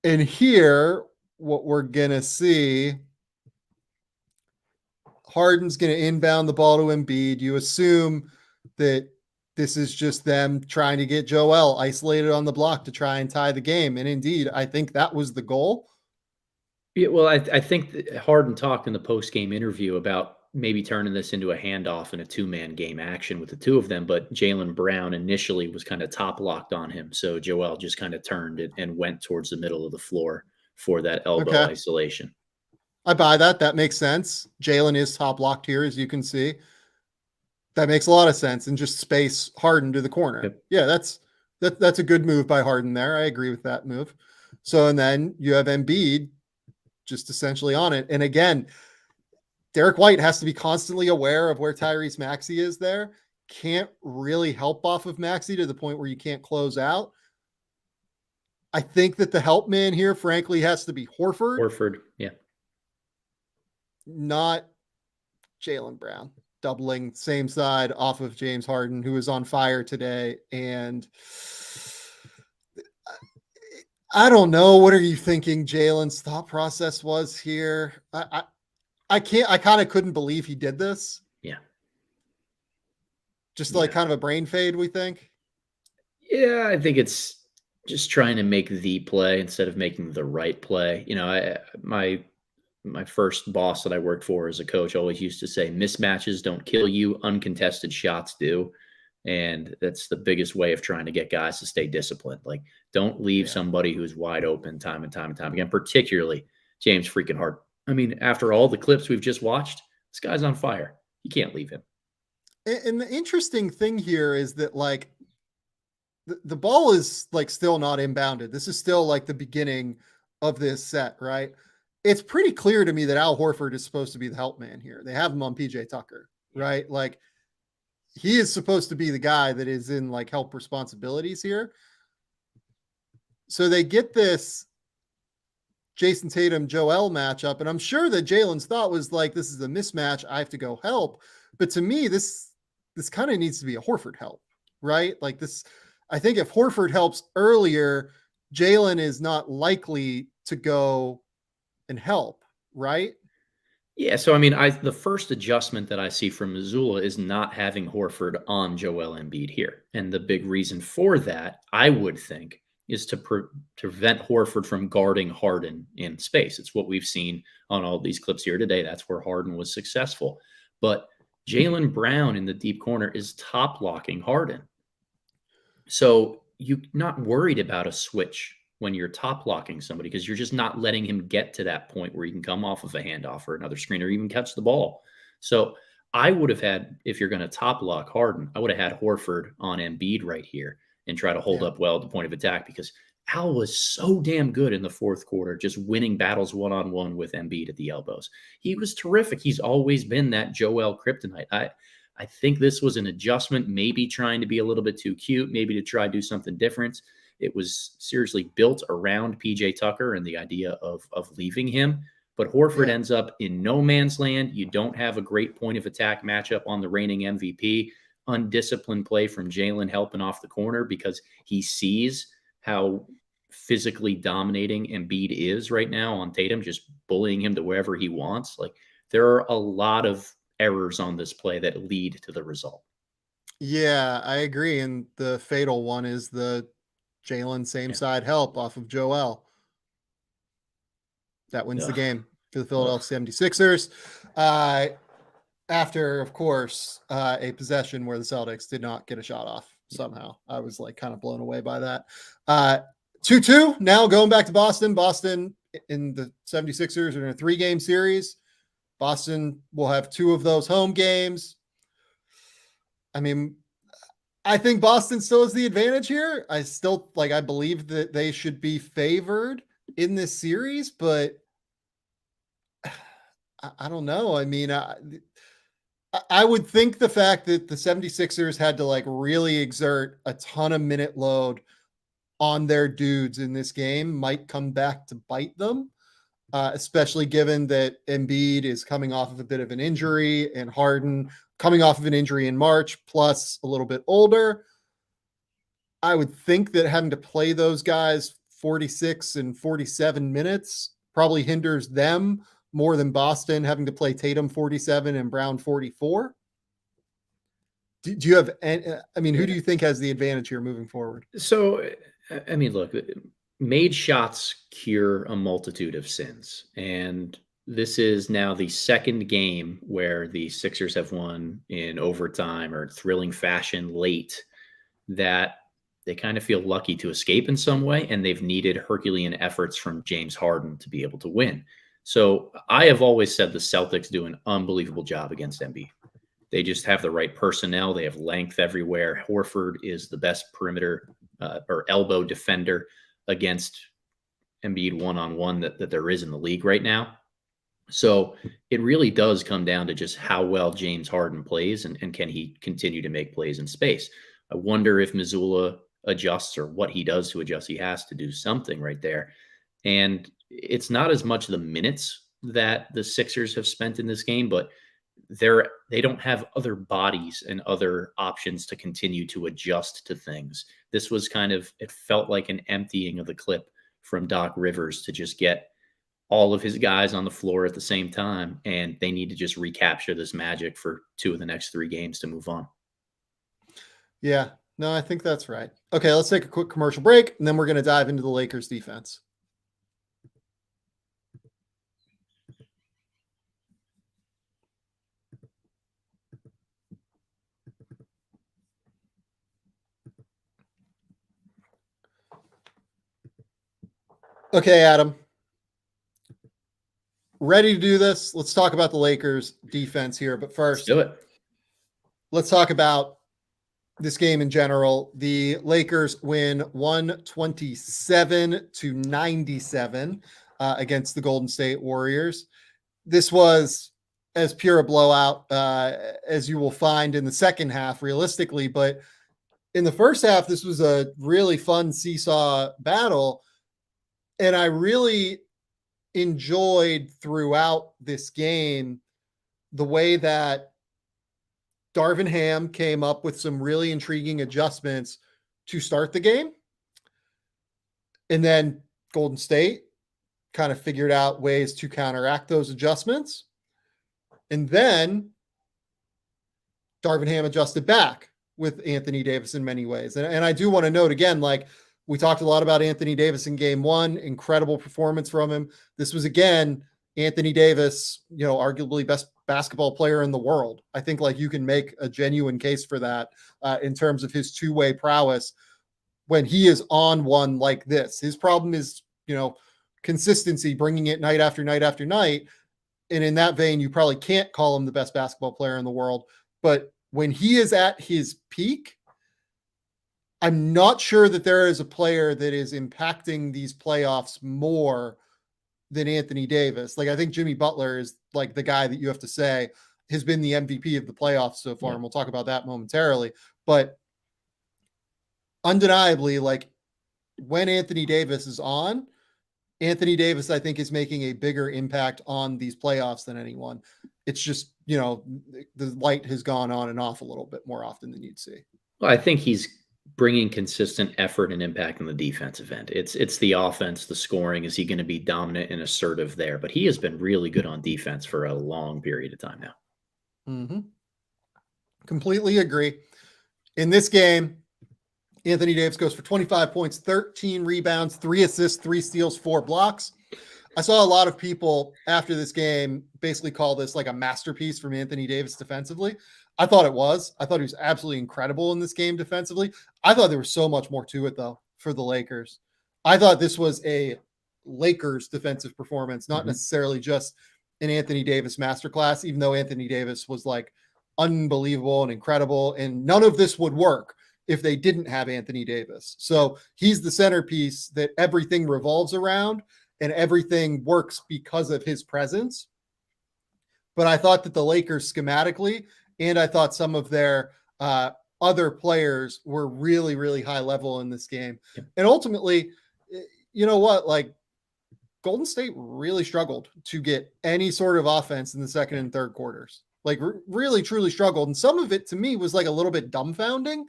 Speaker 1: And here, what we're going to see, Harden's going to inbound the ball to Embiid. You assume that this is just them trying to get Joel isolated on the block to try and tie the game. And indeed, I think that was the goal.
Speaker 2: Yeah, well, I think that Harden talked in the post-game interview about maybe turning this into a handoff in a two-man game action with the two of them, but Jaylen Brown initially was kind of top locked on him. So Joel just kind of turned it and went towards the middle of the floor for that elbow isolation.
Speaker 1: I buy that. That makes sense. Jaylen is top locked here, as you can see. That makes a lot of sense. And just space Harden to the corner.
Speaker 2: Yep.
Speaker 1: Yeah, that's a good move by Harden there. I agree with that move. So, and then you have Embiid just essentially on it. And again, Derek White has to be constantly aware of where Tyrese Maxey is there. Can't really help off of Maxey to the point where you can't close out. I think that the help man here, frankly, has to be Horford.
Speaker 2: Horford, yeah.
Speaker 1: Not Jaylen Brown. Doubling same side off of James Harden, who is on fire today. And I don't know. What are you thinking Jalen's thought process was here? I kind of couldn't believe he did this.
Speaker 2: Yeah.
Speaker 1: Just like kind of a brain fade, we think.
Speaker 2: Yeah, I think it's just trying to make the play instead of making the right play. You know, my first boss that I worked for as a coach always used to say, mismatches don't kill you, uncontested shots do. And that's the biggest way of trying to get guys to stay disciplined. Like, don't leave somebody who's wide open time and time and time again, particularly James freaking Harden. I mean, after all the clips we've just watched, this guy's on fire. You can't leave him.
Speaker 1: And the interesting thing here is that, like, the ball is like still not inbounded. This is still like the beginning of this set, right? It's pretty clear to me that Al Horford is supposed to be the help man here. They have him on PJ Tucker, right? Like, he is supposed to be the guy that is in like help responsibilities here. So they get this Jason Tatum, Joel matchup. And I'm sure that Jalen's thought was like, this is a mismatch. I have to go help. But to me, this kind of needs to be a Horford help, right? Like this, I think if Horford helps earlier, Jalen is not likely to go and help, right?
Speaker 2: Yeah, so I mean, the first adjustment that I see from Mazzulla is not having Horford on Joel Embiid here. And the big reason for that, I would think, is to prevent Horford from guarding Harden in space. It's what we've seen on all these clips here today. That's where Harden was successful. But Jaylen Brown in the deep corner is top locking Harden. So you're not worried about a switch when you're top locking somebody because you're just not letting him get to that point where he can come off of a handoff or another screen or even catch the ball. So I would have had, if you're going to top lock Harden, I would have had Horford on Embiid right here and try to hold up well at the point of attack because Al was so damn good in the fourth quarter, just winning battles one-on-one with Embiid at the elbows. He was terrific. He's always been that Joel kryptonite. I think this was an adjustment, maybe trying to be a little bit too cute, maybe to try to do something different. It was seriously built around PJ Tucker and the idea of leaving him. But Horford ends up in no man's land. You don't have a great point of attack matchup on the reigning MVP. Undisciplined play from Jalen helping off the corner because he sees how physically dominating Embiid is right now on Tatum, just bullying him to wherever he wants. Like, there are a lot of errors on this play that lead to the result.
Speaker 1: Yeah, I agree. And the fatal one is the Jalen same side help off of Joel. That wins the game for the Philadelphia 76ers. After, of course, a possession where the Celtics did not get a shot off somehow. I was like kind of blown away by that. 2-2 now going back to Boston. Boston in the 76ers are in a 3-game series. Boston will have 2 of those home games. I mean, I think Boston still has the advantage here. I believe that they should be favored in this series, but I don't know. I mean, I would think the fact that the 76ers had to like really exert a ton of minute load on their dudes in this game might come back to bite them, especially given that Embiid is coming off of a bit of an injury and Harden coming off of an injury in March, plus a little bit older. I would think that having to play those guys 46 and 47 minutes probably hinders them more than Boston having to play Tatum 47 and Brown 44. Do you have, I mean, who do you think has the advantage here moving forward?
Speaker 2: So, I mean, look, made shots cure a multitude of sins. And this is now the second game where the Sixers have won in overtime or thrilling fashion late, that they kind of feel lucky to escape in some way, and they've needed Herculean efforts from James Harden to be able to win. So I have always said the Celtics do an unbelievable job against Embiid. They just have the right personnel. They have length everywhere. Horford is the best perimeter or elbow defender against Embiid one-on-one that there is in the league right now. So it really does come down to just how well James Harden plays and can he continue to make plays in space. I wonder if Mazzulla adjusts or what he does to adjust. He has to do something right there. And it's not as much the minutes that the Sixers have spent in this game, but they don't have other bodies and other options to continue to adjust to things. This was it felt like an emptying of the clip from Doc Rivers to just get all of his guys on the floor at the same time. And they need to just recapture this magic for 2 of the next 3 games to move on.
Speaker 1: Yeah, no, I think that's right. Okay, let's take a quick commercial break, and then we're going to dive into the Lakers defense. Okay, Adam. Ready to do this? Let's talk about the Lakers defense here. But first,
Speaker 2: let's do it.
Speaker 1: Let's talk about this game in general. The Lakers win 127-97 against the Golden State Warriors. This was as pure a blowout as you will find in the second half, realistically. But in the first half, this was a really fun seesaw battle. And I really enjoyed throughout this game the way that Darvin Ham came up with some really intriguing adjustments to start the game. And then Golden State kind of figured out ways to counteract those adjustments. And then Darvin Ham adjusted back with Anthony Davis in many ways. And I do want to note again, like, we talked a lot about Anthony Davis in game 1, incredible performance from him. This was, again, Anthony Davis, arguably best basketball player in the world. I think like you can make a genuine case for that in terms of his two-way prowess when he is on one like this. His problem is, consistency, bringing it night after night after night. And in that vein, you probably can't call him the best basketball player in the world. But when he is at his peak, I'm not sure that there is a player that is impacting these playoffs more than Anthony Davis. Like, I think Jimmy Butler is like the guy that you have to say has been the MVP of the playoffs so far. Yeah. And we'll talk about that momentarily, but undeniably, like, when Anthony Davis is on, Anthony Davis, I think, is making a bigger impact on these playoffs than anyone. It's just, the light has gone on and off a little bit more often than you'd see.
Speaker 2: Well, I think he's bringing consistent effort and impact on the defensive end. It's the offense, the scoring. Is he going to be dominant and assertive there? But he has been really good on defense for a long period of time now.
Speaker 1: Mm-hmm. Completely agree. In this game, Anthony Davis goes for 25 points, 13 rebounds, 3 assists, 3 steals, 4 blocks. I saw a lot of people after this game basically call this like a masterpiece from Anthony Davis defensively. I thought it was. I thought he was absolutely incredible in this game defensively. I thought there was so much more to it, though, for the Lakers. I thought this was a Lakers defensive performance, not necessarily just an Anthony Davis masterclass, even though Anthony Davis was like unbelievable and incredible, and none of this would work if they didn't have Anthony Davis. So he's the centerpiece that everything revolves around and everything works because of his presence. But I thought that the Lakers schematically, and I thought some of their other players were really, really high level in this game.
Speaker 2: Yep.
Speaker 1: And ultimately, you know what? Like, Golden State really struggled to get any sort of offense in the second and third quarters. Like, really, truly struggled. And some of it to me was like a little bit dumbfounding.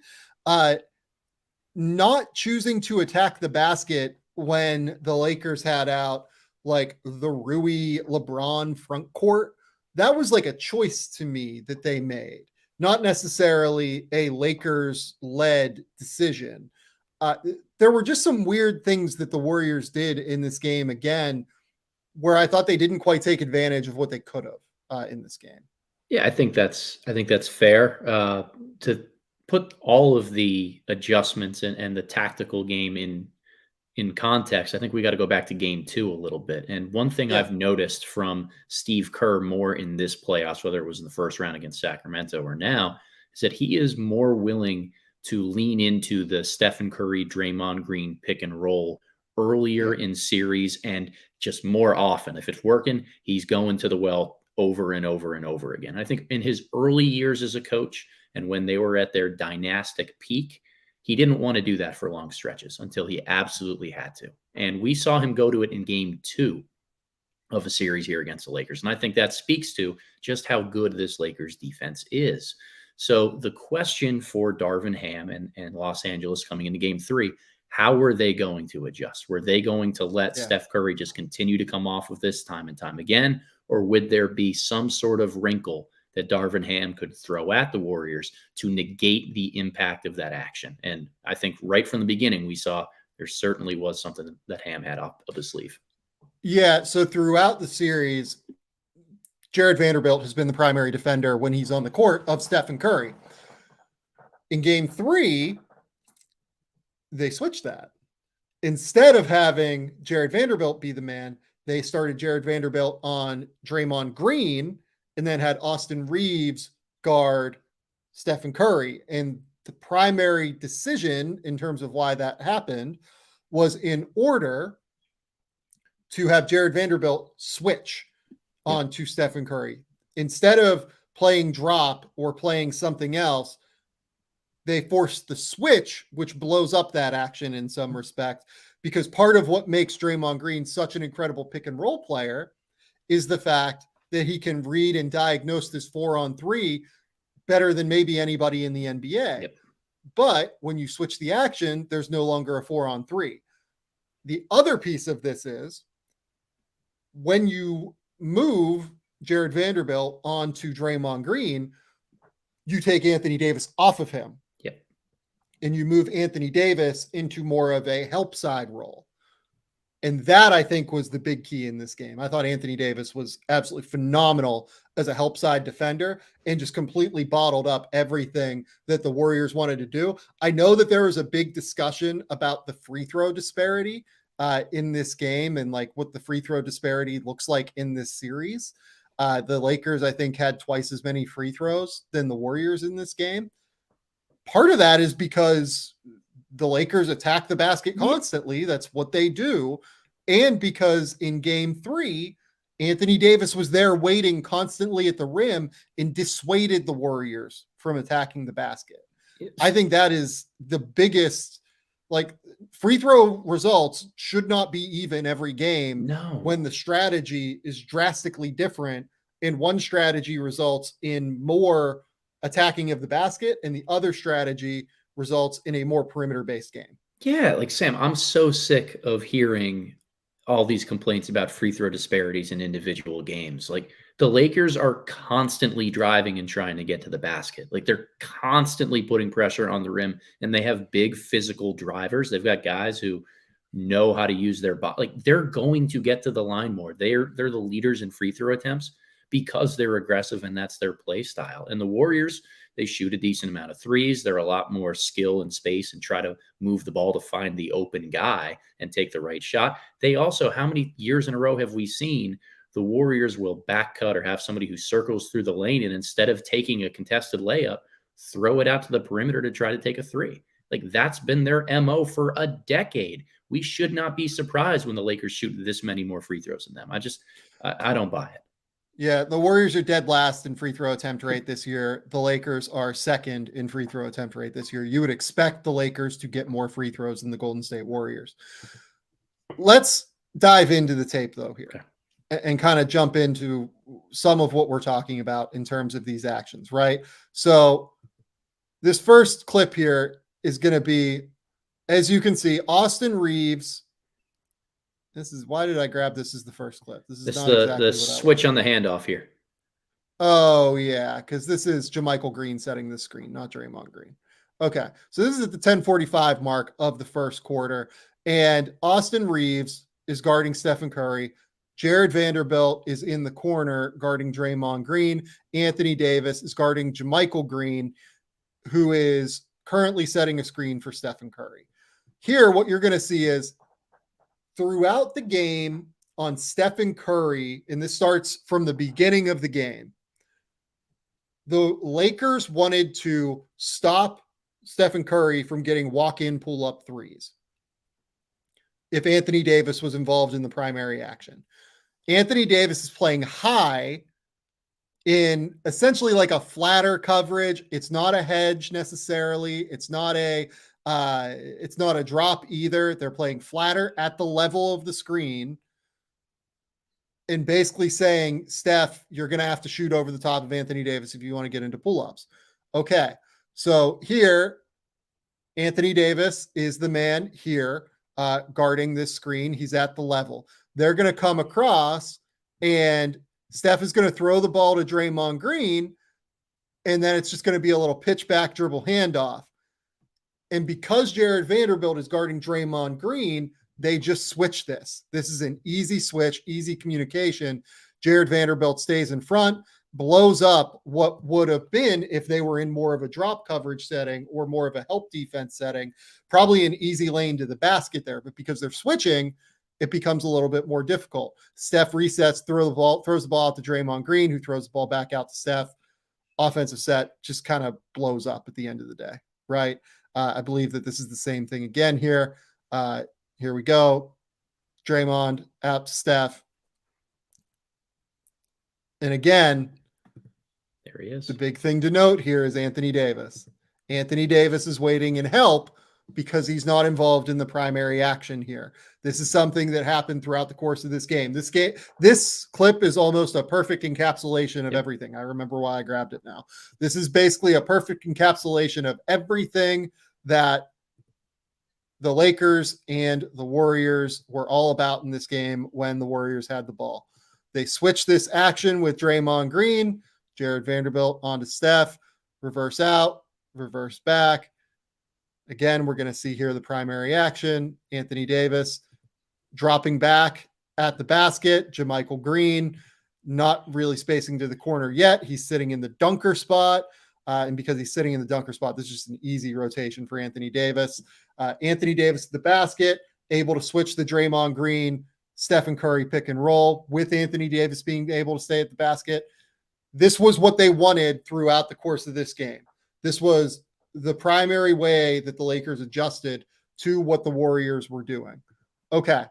Speaker 1: Not choosing to attack the basket when the Lakers had out like the Rui LeBron front court. That was like a choice to me that they made, not necessarily a Lakers led decision. There were just some weird things that the Warriors did in this game again, where I thought they didn't quite take advantage of what they could have in this game.
Speaker 2: Yeah, I think that's fair. To put all of the adjustments and the tactical game in context, I think we got to go back to game 2 a little bit. And one thing I've noticed from Steve Kerr more in this playoffs, whether it was in the first round against Sacramento or now, is that he is more willing to lean into the Stephen Curry, Draymond Green pick and roll earlier in series and just more often. If it's working, he's going to the well over and over and over again. I think in his early years as a coach and when they were at their dynastic peak, he didn't want to do that for long stretches until he absolutely had to. And we saw him go to it in game 2 of a series here against the Lakers. And I think that speaks to just how good this Lakers defense is. So the question for Darvin Ham and Los Angeles coming into game 3, how were they going to adjust? Were they going to let Steph Curry just continue to come off of this time and time again? Or would there be some sort of wrinkle that Darvin Ham could throw at the Warriors to negate the impact of that action? And I think right from the beginning, we saw there certainly was something that Ham had up his sleeve.
Speaker 1: Yeah, so throughout the series, Jared Vanderbilt has been the primary defender when he's on the court of Stephen Curry. In game 3, they switched that. Instead of having Jared Vanderbilt be the man, they started Jared Vanderbilt on Draymond Green and then had Austin Reeves guard Stephen Curry. And the primary decision in terms of why that happened was in order to have Jared Vanderbilt switch onto Stephen Curry. Instead of playing drop or playing something else, they forced the switch, which blows up that action in some respect, because part of what makes Draymond Green such an incredible pick and roll player is the fact that he can read and diagnose this 4-on-3 better than maybe anybody in the NBA.
Speaker 2: Yep.
Speaker 1: But when you switch the action, there's no longer a 4-on-3. The other piece of this is when you move Jared Vanderbilt onto Draymond Green, you take Anthony Davis off of him.
Speaker 2: Yep.
Speaker 1: And you move Anthony Davis into more of a help side role. And that, I think, was the big key in this game. I thought Anthony Davis was absolutely phenomenal as a help side defender and just completely bottled up everything that the Warriors wanted to do. I know that there was a big discussion about the free throw disparity in this game and like what the free throw disparity looks like in this series. The Lakers, I think, had twice as many free throws than the Warriors in this game. Part of that is because the Lakers attack the basket constantly. That's what they do. And because in game 3, Anthony Davis was there waiting constantly at the rim and dissuaded the Warriors from attacking the basket. I think that is the biggest, like, free throw results should not be even every game when the strategy is drastically different. And one strategy results in more attacking of the basket and the other strategy results in a more perimeter-based game.
Speaker 2: Yeah, like Sam, I'm so sick of hearing all these complaints about free throw disparities in individual games. Like the Lakers are constantly driving and trying to get to the basket. Like they're constantly putting pressure on the rim and they have big physical drivers. They've got guys who know how to use their body. Like they're going to get to the line more. They're the leaders in free throw attempts because they're aggressive and that's their play style. And the Warriors, they shoot a decent amount of threes. They're a lot more skill and space and try to move the ball to find the open guy and take the right shot. They also, how many years in a row have we seen the Warriors will back cut or have somebody who circles through the lane and instead of taking a contested layup, throw it out to the perimeter to try to take a 3? Like, that's been their MO for a decade. We should not be surprised when the Lakers shoot this many more free throws than them. I don't buy it.
Speaker 1: Yeah, the Warriors are dead last in free throw attempt rate this year. The Lakers are second in free throw attempt rate this year. You would expect the Lakers to get more free throws than the Golden State Warriors. Let's dive into the tape, though, here.
Speaker 2: Okay.
Speaker 1: And kind of jump into some of what we're talking about in terms of these actions, right? So this first clip here is going to be, as you can see, Austin Reeves. This is, why did I grab this as the first clip? This is not exactly
Speaker 2: the switch on the handoff here.
Speaker 1: Oh, yeah, because this is JaMychal Green setting the screen, not Draymond Green. Okay, so this is at the 10:45 mark of the first quarter, and Austin Reeves is guarding Stephen Curry. Jared Vanderbilt is in the corner guarding Draymond Green. Anthony Davis is guarding JaMychal Green, who is currently setting a screen for Stephen Curry. Here, what you're going to see is throughout the game on Stephen Curry, and this starts from the beginning of the game, the Lakers wanted to stop Stephen Curry from getting walk-in pull-up threes if Anthony Davis was involved in the primary action. Anthony Davis is playing high in essentially like a flatter coverage. It's not a hedge necessarily. It's not a drop either. They're playing flatter at the level of the screen and basically saying, Steph, you're going to have to shoot over the top of Anthony Davis if you want to get into pull-ups. Okay. So here, Anthony Davis is the man here guarding this screen. He's at the level. They're going to come across, and Steph is going to throw the ball to Draymond Green, and then it's just going to be a little pitch back dribble handoff. And because Jared Vanderbilt is guarding Draymond Green, they just switch this. This is an easy switch, easy communication. Jared Vanderbilt stays in front, blows up what would have been, if they were in more of a drop coverage setting or more of a help defense setting, probably an easy lane to the basket there. But because they're switching, it becomes a little bit more difficult. Steph resets, throws the ball out to Draymond Green, who throws the ball back out to Steph. Offensive set just kind of blows up at the end of the day, right? I believe that this is the same thing again here. Here we go. Draymond out to Steph. And again,
Speaker 2: there he is.
Speaker 1: The big thing to note here is Anthony Davis. Anthony Davis is waiting in help because he's not involved in the primary action here. This is something that happened throughout the course of this game. This clip is almost a perfect encapsulation of everything. I remember why I grabbed it now. This is basically a perfect encapsulation of everything that the Lakers and the Warriors were all about in this game when the Warriors had the ball. They switched this action with Draymond Green, Jared Vanderbilt onto Steph, reverse out, reverse back. Again, we're going to see here the primary action. Anthony Davis dropping back at the basket. JaMychal Green not really spacing to the corner yet. He's sitting in the dunker spot. And because he's sitting in the dunker spot, this is just an easy rotation for Anthony Davis. Anthony Davis at the basket, able to switch the Draymond Green, Stephen Curry pick and roll with Anthony Davis being able to stay at the basket. This was what they wanted throughout the course of this game. This was the primary way that the Lakers adjusted to what the Warriors were doing. Okay.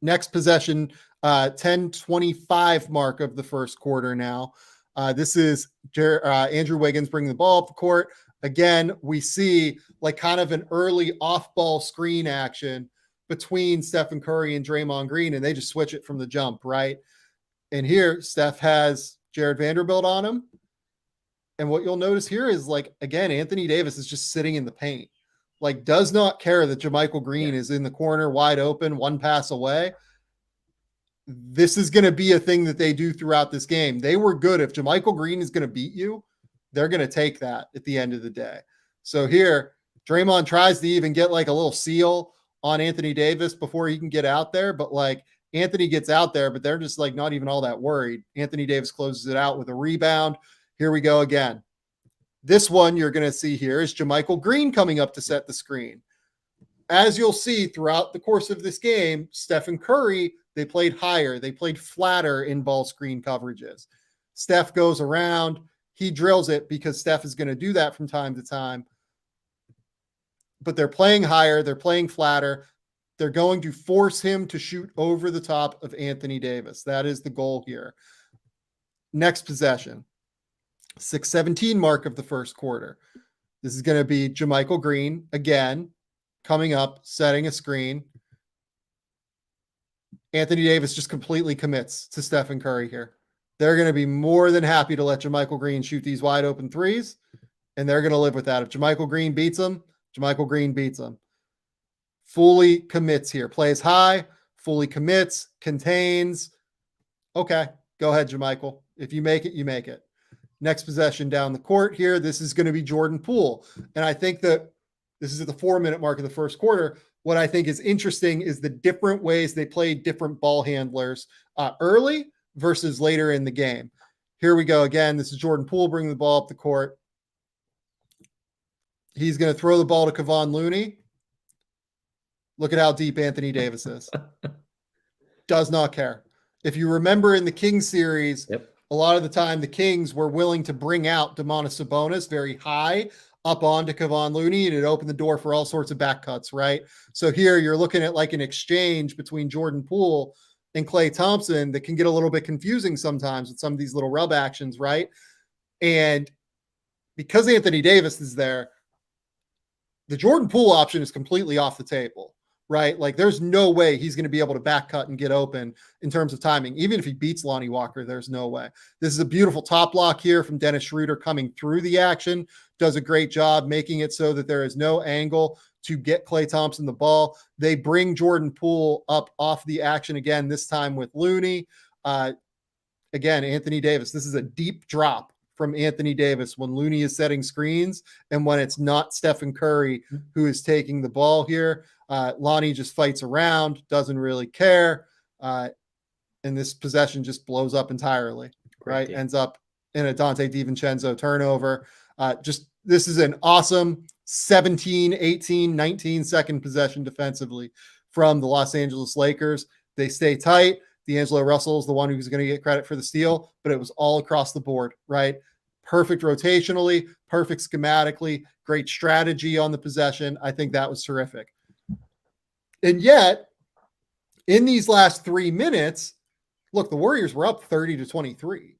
Speaker 1: Next possession, 10:25 mark of the first quarter now. This is Andrew Wiggins bringing the ball up the court. Again, we see like kind of an early off-ball screen action between Stephen Curry and Draymond Green, and they just switch it from the jump, right? And here, Steph has Jared Vanderbilt on him. And what you'll notice here is, like, again, Anthony Davis is just sitting in the paint. Like, does not care that JaMychal Green is in the corner, wide open, one pass away. This is going to be a thing that they do throughout this game. They were good. If JaMychal Green is going to beat you, they're going to take that at the end of the day. So here, Draymond tries to even get like a little seal on Anthony Davis before he can get out there. But like Anthony gets out there, but they're just like not even all that worried. Anthony Davis closes it out with a rebound. Here we go again. This one you're going to see here is JaMychal Green coming up to set the screen. As you'll see throughout the course of this game, Stephen Curry, they played higher. They played flatter in ball screen coverages. Steph goes around. He drills it because Steph is going to do that from time to time. but they're playing higher. They're playing flatter. They're going to force him to shoot over the top of Anthony Davis. That is the goal here. Next possession, 6:17 mark of the first quarter. This is going to be JaMychal Green again, coming up, setting a screen. Anthony Davis just completely commits to Stephen Curry here. They're going to be more than happy to let JaMychal Green shoot these wide open threes, and they're going to live with that. If JaMychal Green beats them, JaMychal Green beats them. Fully commits here. Plays high, fully commits, contains. Okay, go ahead, JaMychal. If you make it, you make it. Next possession down the court here. This is going to be Jordan Poole. And I think that this is at the 4-minute mark of the first quarter. What I think is interesting is the different ways they played different ball handlers early versus later in the game. Here we go again. This is Jordan Poole bringing the ball up the court. He's going to throw the ball to Kevon Looney. Look at how deep Anthony Davis is. Does not care. If you remember in the Kings series, a lot of the time the Kings were willing to bring out Domantas Sabonis very high up onto Kevon Looney, and it opened the door for all sorts of back cuts, right? So here you're looking at like an exchange between Jordan Poole and Klay Thompson that can get a little bit confusing sometimes with some of these little rub actions, right? And because Anthony Davis is there, the Jordan Poole option is completely off the table, right? Like there's no way he's going to be able to back cut and get open in terms of timing. Even if he beats Lonnie Walker, there's no way. This is a beautiful top block here from Dennis Schroeder coming through the action. Does a great job making it so that there is no angle to get Klay Thompson the ball. They bring Jordan Poole up off the action again, this time with Looney. Again, Anthony Davis. This is a deep drop from Anthony Davis when Looney is setting screens and when it's not Stephen Curry who is taking the ball here. Lonnie just fights around, doesn't really care. And this possession just blows up entirely, right? Ends up in a Dante DiVincenzo turnover. This is an awesome 17, 18, 19 second possession defensively from the Los Angeles Lakers. They stay tight. D'Angelo Russell is the one who's going to get credit for the steal, but it was all across the board, right? Perfect rotationally, perfect schematically, great strategy on the possession. I think that was terrific. And yet, in these last 3 minutes, look, the Warriors were up 30-23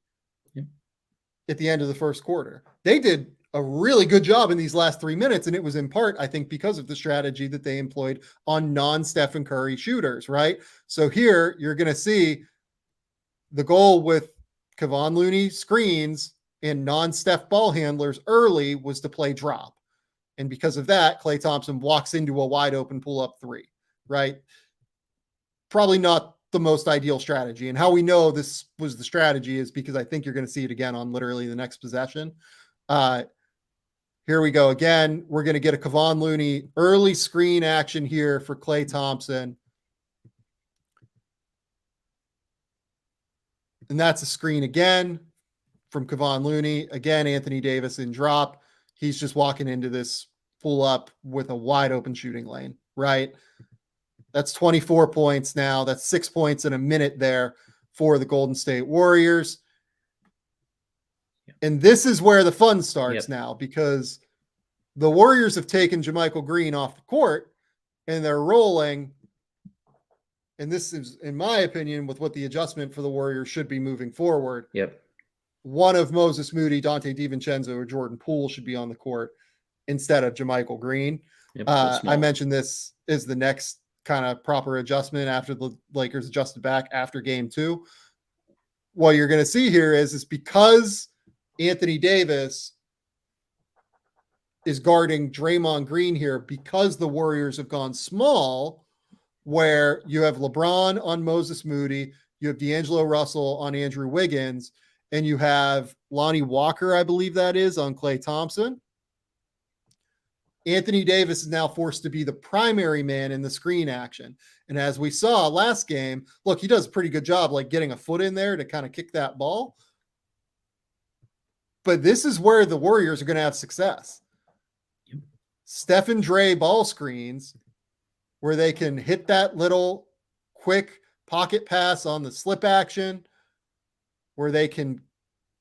Speaker 1: at the end of the first quarter. They did a really good job in these last 3 minutes, and it was in part, I think, because of the strategy that they employed on non-Stephen Curry shooters, right? So here, you're going to see the goal with Kevon Looney screens and non-Steph ball handlers early was to play drop. And because of that, Klay Thompson walks into a wide open pull-up three, right? Probably not the most ideal strategy. And how we know this was the strategy is because I think you're going to see it again on literally the next possession. Here we go again. We're going to get a Kevon Looney early screen action here for Klay Thompson. And that's a screen again from Kevon Looney. Again, Anthony Davis in drop. He's just walking into this pull up with a wide open shooting lane, right? That's 24 points now. That's 6 points in a minute there for the Golden State Warriors. And this is where the fun starts now, because the Warriors have taken JaMychal Green off the court and they're rolling. And this is, in my opinion, with what the adjustment for the Warriors should be moving forward. One of Moses Moody, Dante DiVincenzo, or Jordan Poole should be on the court instead of JaMychal Green. I mentioned this is the next kind of proper adjustment after the Lakers adjusted back after game 2. What you're going to see here is because Anthony Davis is guarding Draymond Green here, because the Warriors have gone small, where you have LeBron on Moses Moody, you have D'Angelo Russell on Andrew Wiggins, and you have Lonnie Walker, I believe that is, on Klay Thompson. Anthony Davis is now forced to be the primary man in the screen action. And as we saw last game, look, he does a pretty good job like getting a foot in there to kind of kick that ball. But this is where the Warriors are going to have success. Steph and Dre ball screens where they can hit that little quick pocket pass on the slip action, where they can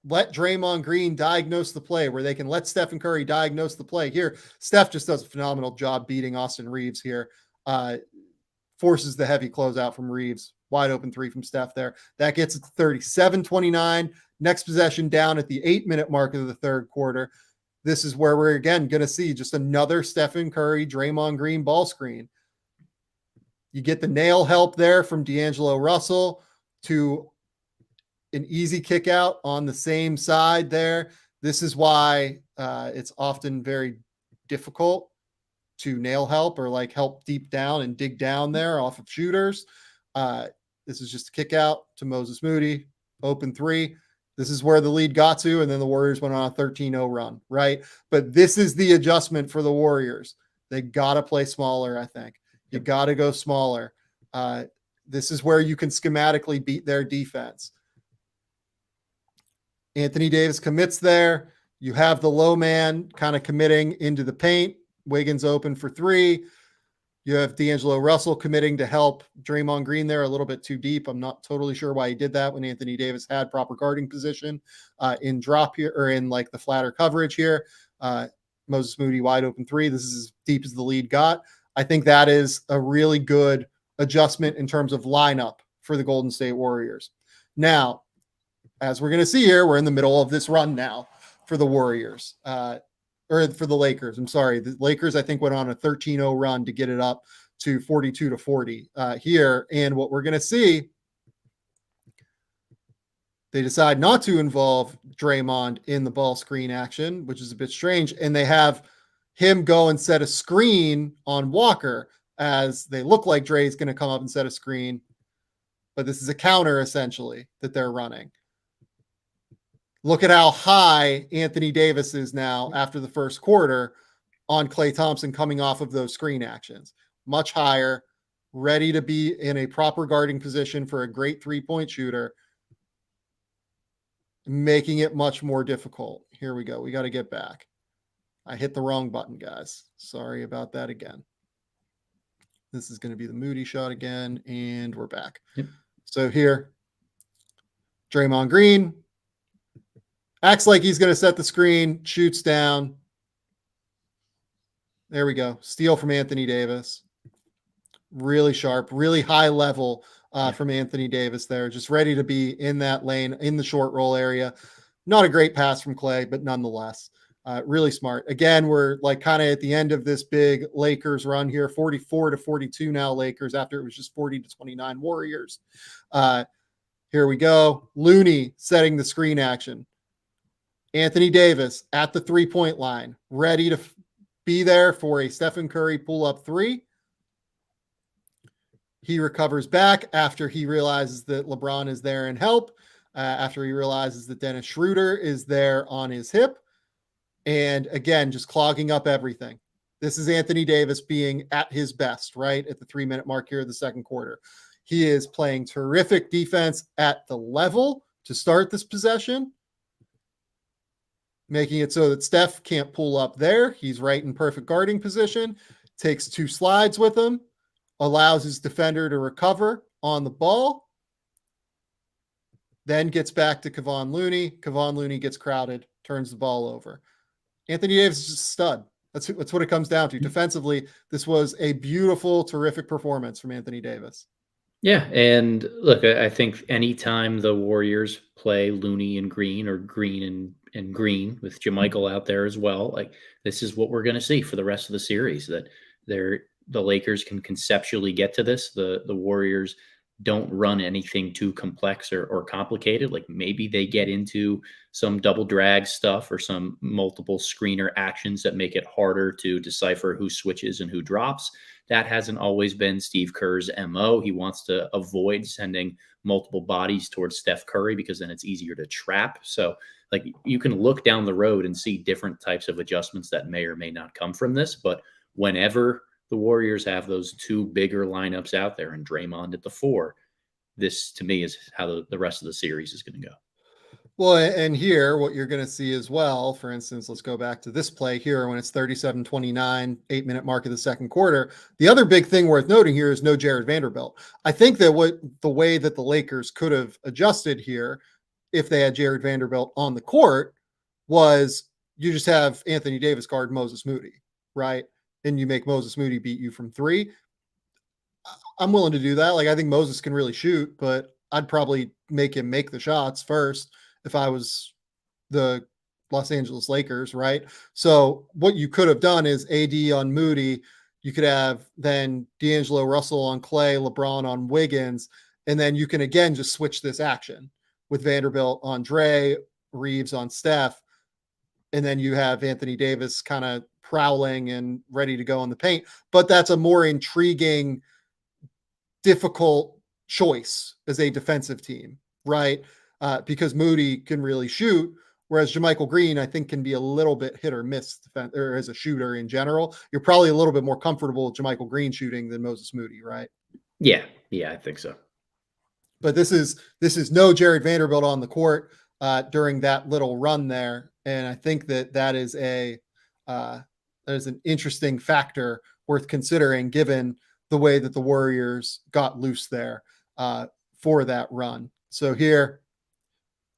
Speaker 1: let Draymond Green diagnose the play, where they can let Stephen Curry diagnose the play. Here, Steph just does a phenomenal job beating Austin Reeves here. Forces the heavy closeout from Reeves. Wide open three from Steph there. That gets it to 37-29. Next possession down at the 8-minute mark of the third quarter. This is where we're again going to see just another Stephen Curry, Draymond Green ball screen. You get the nail help there from D'Angelo Russell to an easy kick out on the same side there. This is why it's often very difficult to nail help or like help deep down and dig down there off of shooters. This is just a kick out to Moses Moody, open three. This is where the lead got to, and then the Warriors went on a 13-0 run, right? But this is the adjustment for the Warriors. They got to play smaller, I think. You got to go smaller. This is where you can schematically beat their defense. Anthony Davis commits there. You have the low man kind of committing into the paint. Wiggins open for three. You have D'Angelo Russell committing to help Draymond Green there a little bit too deep. I'm not totally sure why he did that when Anthony Davis had proper guarding position in drop here or in like the flatter coverage here. Moses Moody wide open three. This is as deep as the lead got. I think that is a really good adjustment in terms of lineup for the Golden State Warriors. Now, as we're going to see here, we're in the middle of this run now for the Warriors. Or for the Lakers. I'm sorry. The Lakers, I think, went on a 13-0 run to get it up to 42-40 here. And what we're going to see, they decide not to involve Draymond in the ball screen action, which is a bit strange. And they have him go and set a screen on Walker as they look like Dre's going to come up and set a screen. But this is a counter, essentially, that they're running. Look at how high Anthony Davis is now after the first quarter on Klay Thompson coming off of those screen actions. Much higher, ready to be in a proper guarding position for a great three-point shooter, making it much more difficult. Here we go. We got to get back. I hit the wrong button, guys. Sorry about that again. This is going to be the Moody shot again, and we're back.
Speaker 2: Yep.
Speaker 1: So here, Draymond Green acts like he's going to set the screen, shoots down. There we go. Steal from Anthony Davis. Really sharp, really high level from Anthony Davis there. Just ready to be in that lane, in the short roll area. Not a great pass from Klay, but nonetheless, really smart. Again, we're like kind of at the end of this big Lakers run here, 44-42 now Lakers after it was just 40-29 Warriors. Here we go. Looney setting the screen action. Anthony Davis at the three-point line, ready to be there for a Stephen Curry pull-up three. He recovers back after he realizes that LeBron is there and help, after he realizes that Dennis Schroeder is there on his hip. And again, just clogging up everything. This is Anthony Davis being at his best, right? At the 3-minute mark here of the second quarter. He is playing terrific defense at the level to start this possession, making it so that Steph can't pull up there. He's right in perfect guarding position, takes two slides with him, allows his defender to recover on the ball, then gets back to Kevon Looney. Kevon Looney gets crowded, turns the ball over. Anthony Davis is just a stud. That's what it comes down to. Defensively, this was a beautiful, terrific performance from Anthony Davis.
Speaker 2: Yeah, and look, I think anytime the Warriors play Looney and Green or Green and Green with JaMychal out there as well, like this is what we're going to see for the rest of the series, that the Lakers can conceptually get to this. The Warriors don't run anything too complex or complicated. Like maybe they get into some double drag stuff or some multiple screener actions that make it harder to decipher who switches and who drops. That hasn't always been Steve Kerr's MO. He wants to avoid sending multiple bodies towards Steph Curry because then it's easier to trap. So like you can look down the road and see different types of adjustments that may or may not come from this. But whenever the Warriors have those two bigger lineups out there and Draymond at the 4, this to me is how the rest of the series is going to go.
Speaker 1: Well, and here, what you're going to see as well, for instance, let's go back to this play here when it's 37-29, 8-minute mark of the second quarter. The other big thing worth noting here is no Jared Vanderbilt. I think that the way that the Lakers could have adjusted here if they had Jared Vanderbilt on the court was you just have Anthony Davis guard Moses Moody, right? And you make Moses Moody beat you from three. I'm willing to do that. Like, I think Moses can really shoot, but I'd probably make him make the shots first if I was the Los Angeles Lakers, right? So what you could have done is AD on Moody. You could have then D'Angelo Russell on Clay, LeBron on Wiggins, and then you can again just switch this action with Vanderbilt on Dre, Reeves on Steph, and then you have Anthony Davis kind of prowling and ready to go in the paint. But that's a more intriguing, difficult choice as a defensive team, right? Because Moody can really shoot, whereas JaMychal Green, I think, can be a little bit hit or miss or as a shooter in general. You're probably a little bit more comfortable with JaMychal Green shooting than Moses Moody, right?
Speaker 2: Yeah, I think so.
Speaker 1: But this is no Jared Vanderbilt on the court during that little run there, and I think that is an interesting factor worth considering, given the way that the Warriors got loose there for that run. So here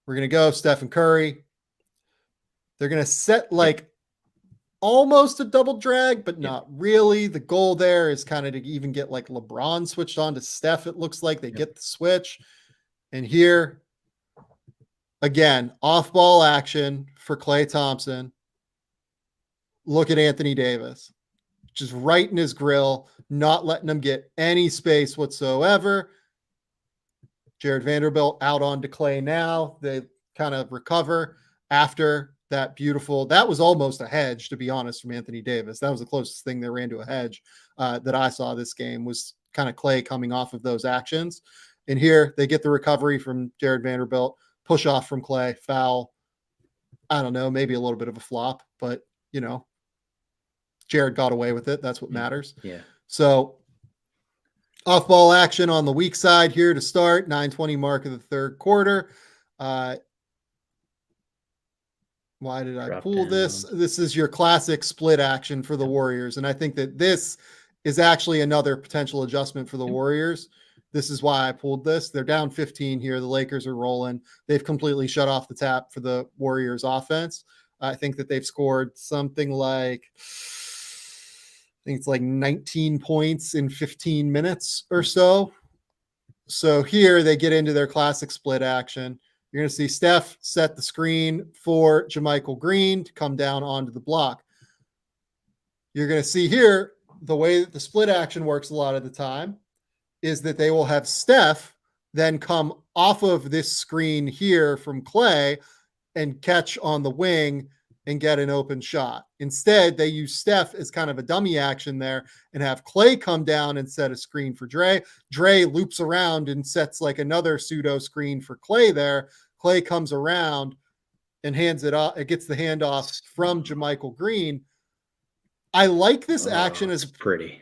Speaker 1: we're going to go Steph and Curry. They're going to set like almost a double drag, but not really. The goal there is kind of to even get like LeBron switched on to Steph. It looks like they get the switch. And here, again, off ball action for Klay Thompson. Look at Anthony Davis. Just right in his grill, not letting him get any space whatsoever. Jared Vanderbilt out onto Clay now. They kind of recover after that was almost a hedge, to be honest, from Anthony Davis. That was the closest thing they ran to a hedge that I saw this game, was kind of Clay coming off of those actions. And here they get the recovery from Jared Vanderbilt, push off from Clay, foul. I don't know, maybe a little bit of a flop, but Jared got away with it. That's what matters.
Speaker 2: Yeah.
Speaker 1: So off ball action on the weak side here to start, 9:20 mark of the third quarter. Why did I pull this? This is your classic split action for the Warriors. And I think that this is actually another potential adjustment for the Warriors. This is why I pulled this. They're down 15 here. The Lakers are rolling. They've completely shut off the tap for the Warriors offense. I think that they've scored something like, I think it's like 19 points in 15 minutes or so. So here they get into their classic split action. You're going to see Steph set the screen for JaMychal Green to come down onto the block. You're going to see here the way that the split action works a lot of the time is that they will have Steph then come off of this screen here from Clay and catch on the wing and get an open shot. Instead, they use Steph as kind of a dummy action there and have Clay come down and set a screen for Dre. Dre loops around and sets like another pseudo screen for Clay there. Clay comes around and hands it off. It gets the handoff from JaMychal Green. I like this action as
Speaker 2: pretty.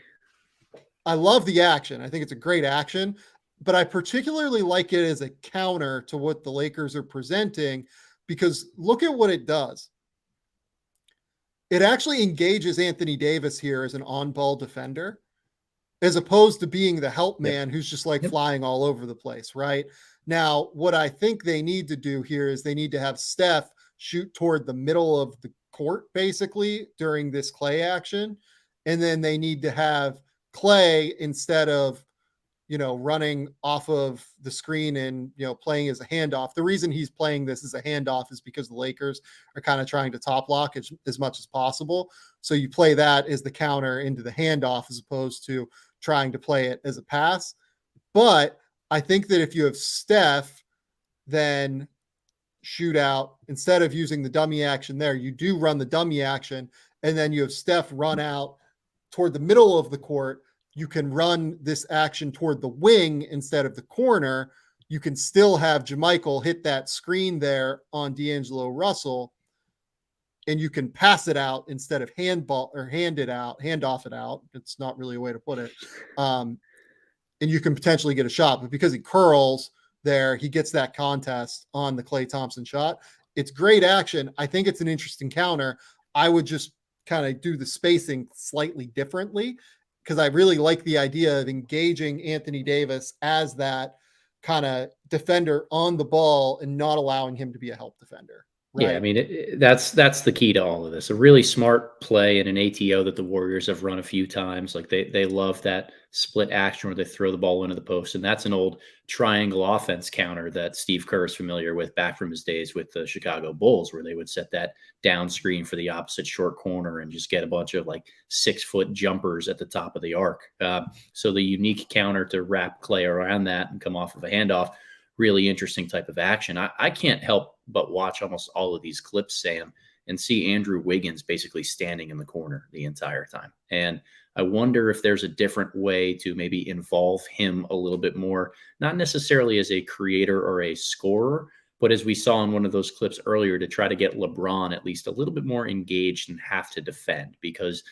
Speaker 1: I love the action. I think it's a great action, but I particularly like it as a counter to what the Lakers are presenting, because look at what it does. It actually engages Anthony Davis here as an on-ball defender, as opposed to being the help man who's just like flying all over the place, right? Now, what I think they need to do here is they need to have Steph shoot toward the middle of the court, basically, during this Clay action. And then they need to have Clay, instead of, running off of the screen and, playing as a handoff. The reason he's playing this as a handoff is because the Lakers are kind of trying to top lock as much as possible. So you play that as the counter into the handoff as opposed to trying to play it as a pass. But I think that if you have Steph then shoot out, instead of using the dummy action there, you do run the dummy action, and then you have Steph run out toward the middle of the court. You can run this action toward the wing instead of the corner. You can still have JaMychal hit that screen there on D'Angelo Russell, and you can pass it out instead of hand off it out. It's not really a way to put it. And you can potentially get a shot, but because he curls there, he gets that contest on the Klay Thompson shot. It's great action. I think it's an interesting counter. I would just kind of do the spacing slightly differently, because I really like the idea of engaging Anthony Davis as that kind of defender on the ball and not allowing him to be a help defender. Right.
Speaker 2: Yeah, I mean, that's the key to all of this. A really smart play and an ATO that the Warriors have run a few times. Like they love that split action where they throw the ball into the post, and that's an old triangle offense counter that Steve Kerr is familiar with back from his days with the Chicago Bulls, where they would set that down screen for the opposite short corner and just get a bunch of like 6-foot jumpers at the top of the arc. So the unique counter to wrap Clay around that and come off of a handoff. Really interesting type of action. I can't help but watch almost all of these clips, Sam, and see Andrew Wiggins basically standing in the corner the entire time. And I wonder if there's a different way to maybe involve him a little bit more, not necessarily as a creator or a scorer, but as we saw in one of those clips earlier, to try to get LeBron at least a little bit more engaged and have to defend, because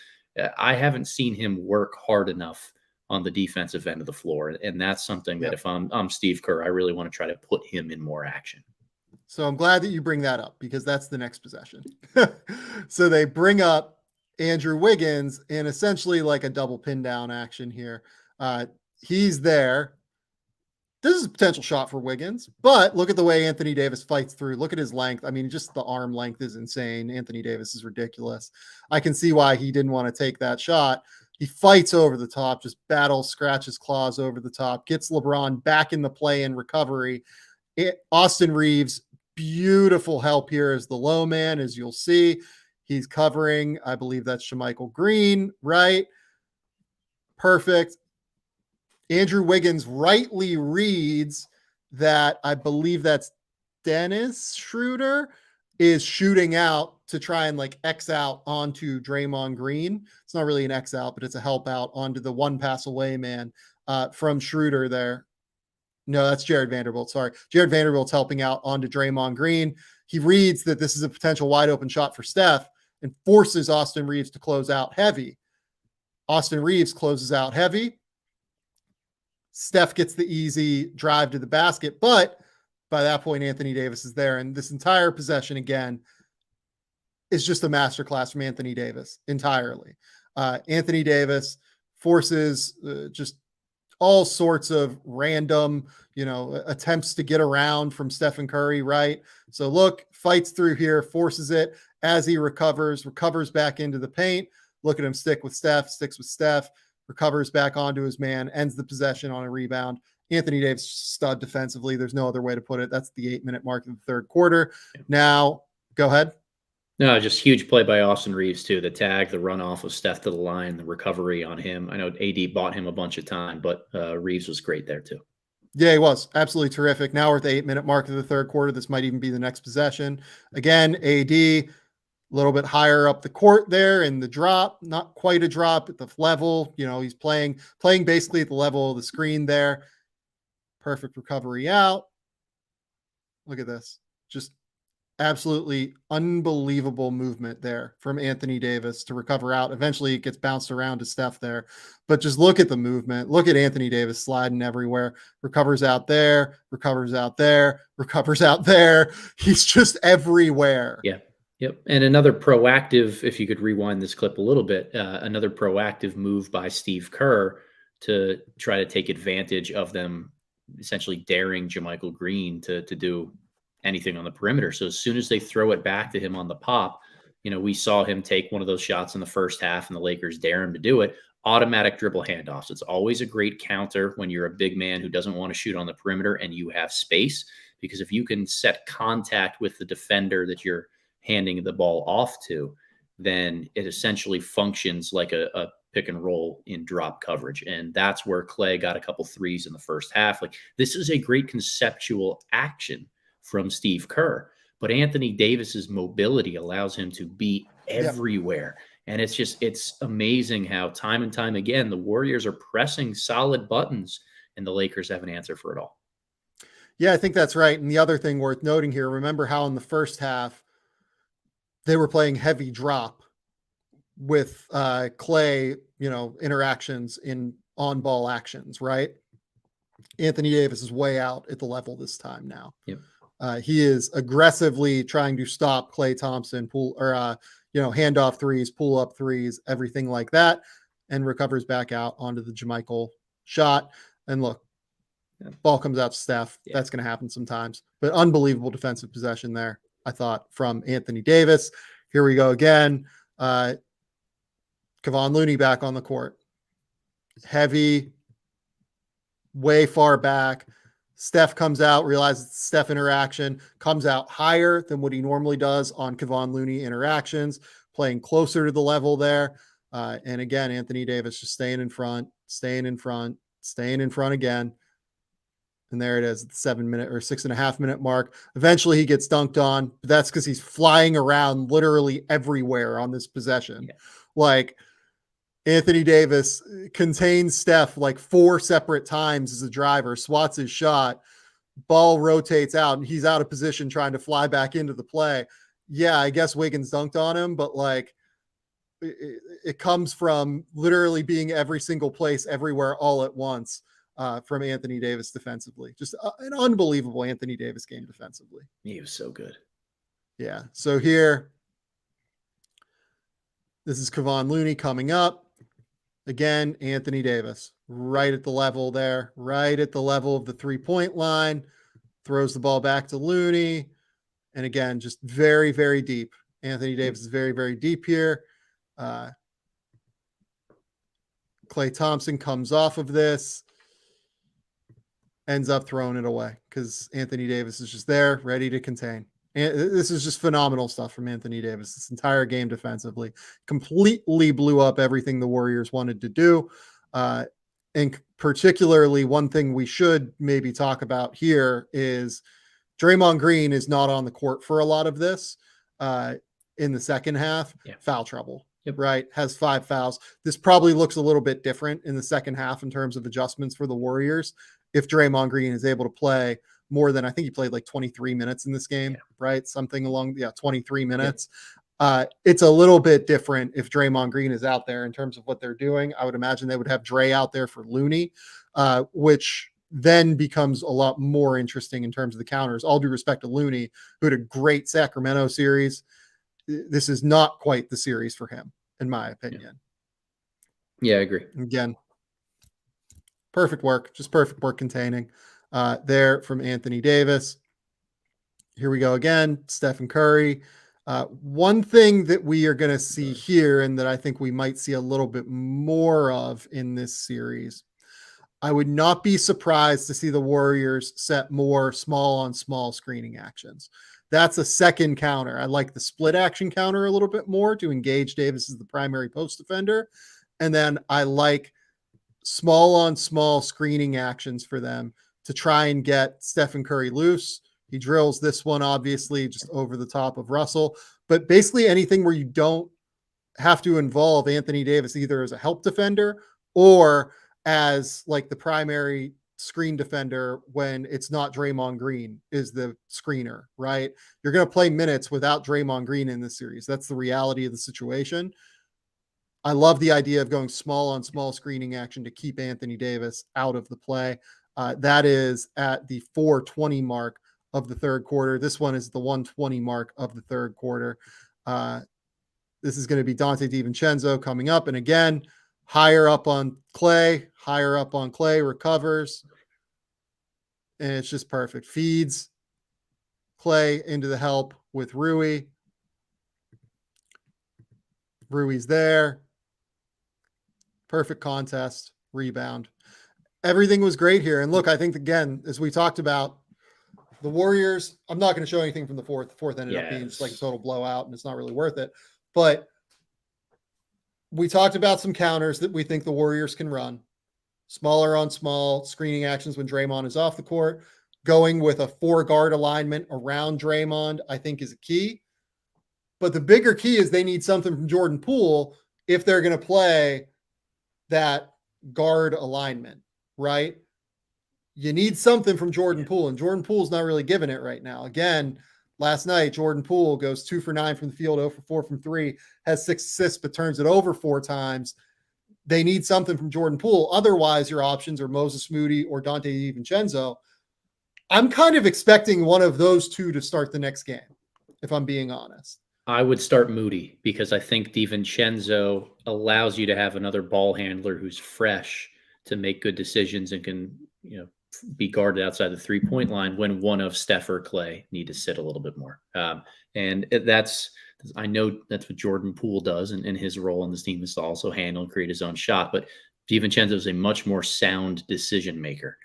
Speaker 2: I haven't seen him work hard enough on the defensive end of the floor. And that's something that if I'm Steve Kerr, I really want to try to put him in more action.
Speaker 1: So I'm glad that you bring that up, because that's the next possession. So they bring up Andrew Wiggins in essentially like a double pin down action here. He's there. This is a potential shot for Wiggins, but look at the way Anthony Davis fights through. Look at his length. I mean, just the arm length is insane. Anthony Davis is ridiculous. I can see why he didn't want to take that shot. He fights over the top, just battles, scratches claws over the top, gets LeBron back in the play and recovery. Austin Reeves, beautiful help here as the low man, as you'll see. He's covering, I believe that's JaMychal Green, right? Perfect. Andrew Wiggins rightly reads that, I believe that's Dennis Schroeder, is shooting out to try and like X out onto Draymond Green. It's not really an X out, but it's a help out onto the one pass away man from Schroeder there. No, that's Jared Vanderbilt. Sorry. Jared Vanderbilt's helping out onto Draymond Green. He reads that this is a potential wide open shot for Steph and forces Austin Reeves to close out heavy. Austin Reeves closes out heavy. Steph gets the easy drive to the basket, but by that point, Anthony Davis is there. And this entire possession, again, is just a masterclass from Anthony Davis entirely. Anthony Davis forces just all sorts of random, attempts to get around from Stephen Curry, right? So look, fights through here, forces it as he recovers back into the paint. Look at him sticks with Steph, recovers back onto his man, ends the possession on a rebound. Anthony Davis, stud defensively. There's no other way to put it. That's the 8-minute mark of the third quarter. Now, go ahead.
Speaker 2: No, just huge play by Austin Reeves, too. The tag, the runoff of Steph to the line, the recovery on him. I know AD bought him a bunch of time, but Reeves was great there, too.
Speaker 1: Yeah, he was absolutely terrific. Now we're at the 8-minute mark of the third quarter. This might even be the next possession. Again, AD, a little bit higher up the court there in the drop, not quite a drop at the level. He's playing basically at the level of the screen there. Perfect recovery out. Look at this. Just absolutely unbelievable movement there from Anthony Davis to recover out. Eventually it gets bounced around to Steph there, but just look at the movement. Look at Anthony Davis sliding everywhere, recovers out there, recovers out there, recovers out there. He's just everywhere.
Speaker 2: Yeah. Yep. And another proactive, if you could rewind this clip a little bit, another proactive move by Steve Kerr to try to take advantage of them essentially daring JaMychal Green to do anything on the perimeter. So as soon as they throw it back to him on the pop, we saw him take one of those shots in the first half and the Lakers dare him to do it. Automatic dribble handoffs. It's always a great counter when you're a big man who doesn't want to shoot on the perimeter and you have space, because if you can set contact with the defender that you're handing the ball off to, then it essentially functions like a pick and roll in drop coverage. And that's where Clay got a couple threes in the first half. Like, this is a great conceptual action from Steve Kerr, but Anthony Davis's mobility allows him to be everywhere. Yep. And it's amazing how time and time again, the Warriors are pressing solid buttons and the Lakers have an answer for it all.
Speaker 1: Yeah, I think that's right. And the other thing worth noting here, remember how in the first half, they were playing heavy drop with Clay, interactions in on-ball actions, right? Anthony Davis is way out at the level this time now.
Speaker 2: Yep.
Speaker 1: He is aggressively trying to stop Klay Thompson, handoff threes, pull up threes, everything like that, and recovers back out onto the JaMychal shot. And look, Ball comes out to Steph.
Speaker 2: Yeah.
Speaker 1: That's going to happen sometimes. But unbelievable defensive possession there, I thought, from Anthony Davis. Here we go again. Kevon Looney back on the court. Heavy, way far back. Steph comes out, realizes Steph interaction, comes out higher than what he normally does on Kevon Looney interactions, playing closer to the level there. And again, Anthony Davis just staying in front again. And there it is, the 7 minute or 6.5 minute mark. Eventually he gets dunked on, but that's because he's flying around literally everywhere on this possession.
Speaker 2: Yeah.
Speaker 1: Like Anthony Davis contains Steph like 4 separate times as a driver, swats his shot, ball rotates out, and he's out of position trying to fly back into the play. Yeah, I guess Wiggins dunked on him, but like it comes from literally being every single place, everywhere, all at once. From Anthony Davis defensively. Just an unbelievable Anthony Davis game defensively.
Speaker 2: He was so good.
Speaker 1: Yeah. So here, this is Kevon Looney coming up. Again, Anthony Davis right at the level there, right at the level of the 3-point line, throws the ball back to Looney. And again, just very, very deep. Anthony Davis is very, very deep here. Klay Thompson comes off of this, ends up throwing it away because Anthony Davis is just there, ready to contain. And this is just phenomenal stuff from Anthony Davis. This entire game defensively completely blew up everything the Warriors wanted to do. And particularly one thing we should maybe talk about here is Draymond Green is not on the court for a lot of this in the second half.
Speaker 2: Yeah.
Speaker 1: Foul trouble.
Speaker 2: Yep.
Speaker 1: Right. Has 5 fouls. This probably looks a little bit different in the second half in terms of adjustments for the Warriors. If Draymond Green is able to play more than, I think he played like 23 minutes in this game, right? Something along, 23 minutes. It's a little bit different if Draymond Green is out there in terms of what they're doing. I would imagine they would have Dre out there for Looney, which then becomes a lot more interesting in terms of the counters. All due respect to Looney, who had a great Sacramento series. This is not quite the series for him, in my opinion.
Speaker 2: Yeah, I agree.
Speaker 1: Again, perfect work, just perfect work containing there from Anthony Davis. Here we go again, Stephen Curry. One thing that we are going to see here and that I think we might see a little bit more of in this series, I would not be surprised to see the Warriors set more small on small screening actions. That's a second counter. I like the split action counter a little bit more to engage Davis as the primary post defender. And then I like small on small screening actions for them to try and get Stephen Curry loose. He drills this one, obviously, just over the top of Russell. But basically anything where you don't have to involve Anthony Davis either as a help defender or as like the primary screen defender when it's not Draymond Green is the screener, right? You're going to play minutes without Draymond Green in this series. That's the reality of the situation. I love the idea of going small on small screening action to keep Anthony Davis out of the play. That is at the 4:20 mark of the third quarter. This one is the 1:20 mark of the third quarter. This is going to be Dante DiVincenzo coming up. And again, higher up on Klay, recovers. And it's just perfect. Feeds Klay into the help with Rui. Rui's there. Perfect contest, rebound. Everything was great here. And look, I think, again, as we talked about, the Warriors, I'm not going to show anything from the fourth. The fourth ended up being just like a total blowout, and it's not really worth it. But we talked about some counters that we think the Warriors can run. Smaller on small, screening actions when Draymond is off the court. Going with a 4-guard alignment around Draymond, I think, is a key. But the bigger key is they need something from Jordan Poole if they're going to play that guard alignment, right? You need something from Jordan Poole, and Jordan Poole's not really giving it right now. Again, last night, Jordan Poole goes 2 for 9 from the field, 0 for 4 from 3, has 6 assists, but turns it over 4 times. They need something from Jordan Poole. Otherwise, your options are Moses Moody or Dante DiVincenzo. I'm kind of expecting one of those two to start the next game, if I'm being honest.
Speaker 2: I would start Moody because I think DiVincenzo allows you to have another ball handler who's fresh to make good decisions and can, be guarded outside the 3-point line when one of Steph or Clay need to sit a little bit more. I know that's what Jordan Poole does, and his role on this team is to also handle and create his own shot. But DiVincenzo is a much more sound decision maker.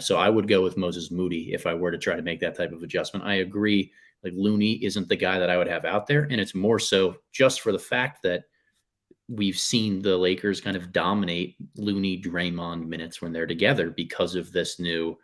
Speaker 2: So I would go with Moses Moody if I were to try to make that type of adjustment. I agree. Like, Looney isn't the guy that I would have out there. And it's more so just for the fact that we've seen the Lakers kind of dominate Looney Draymond minutes when they're together because of this new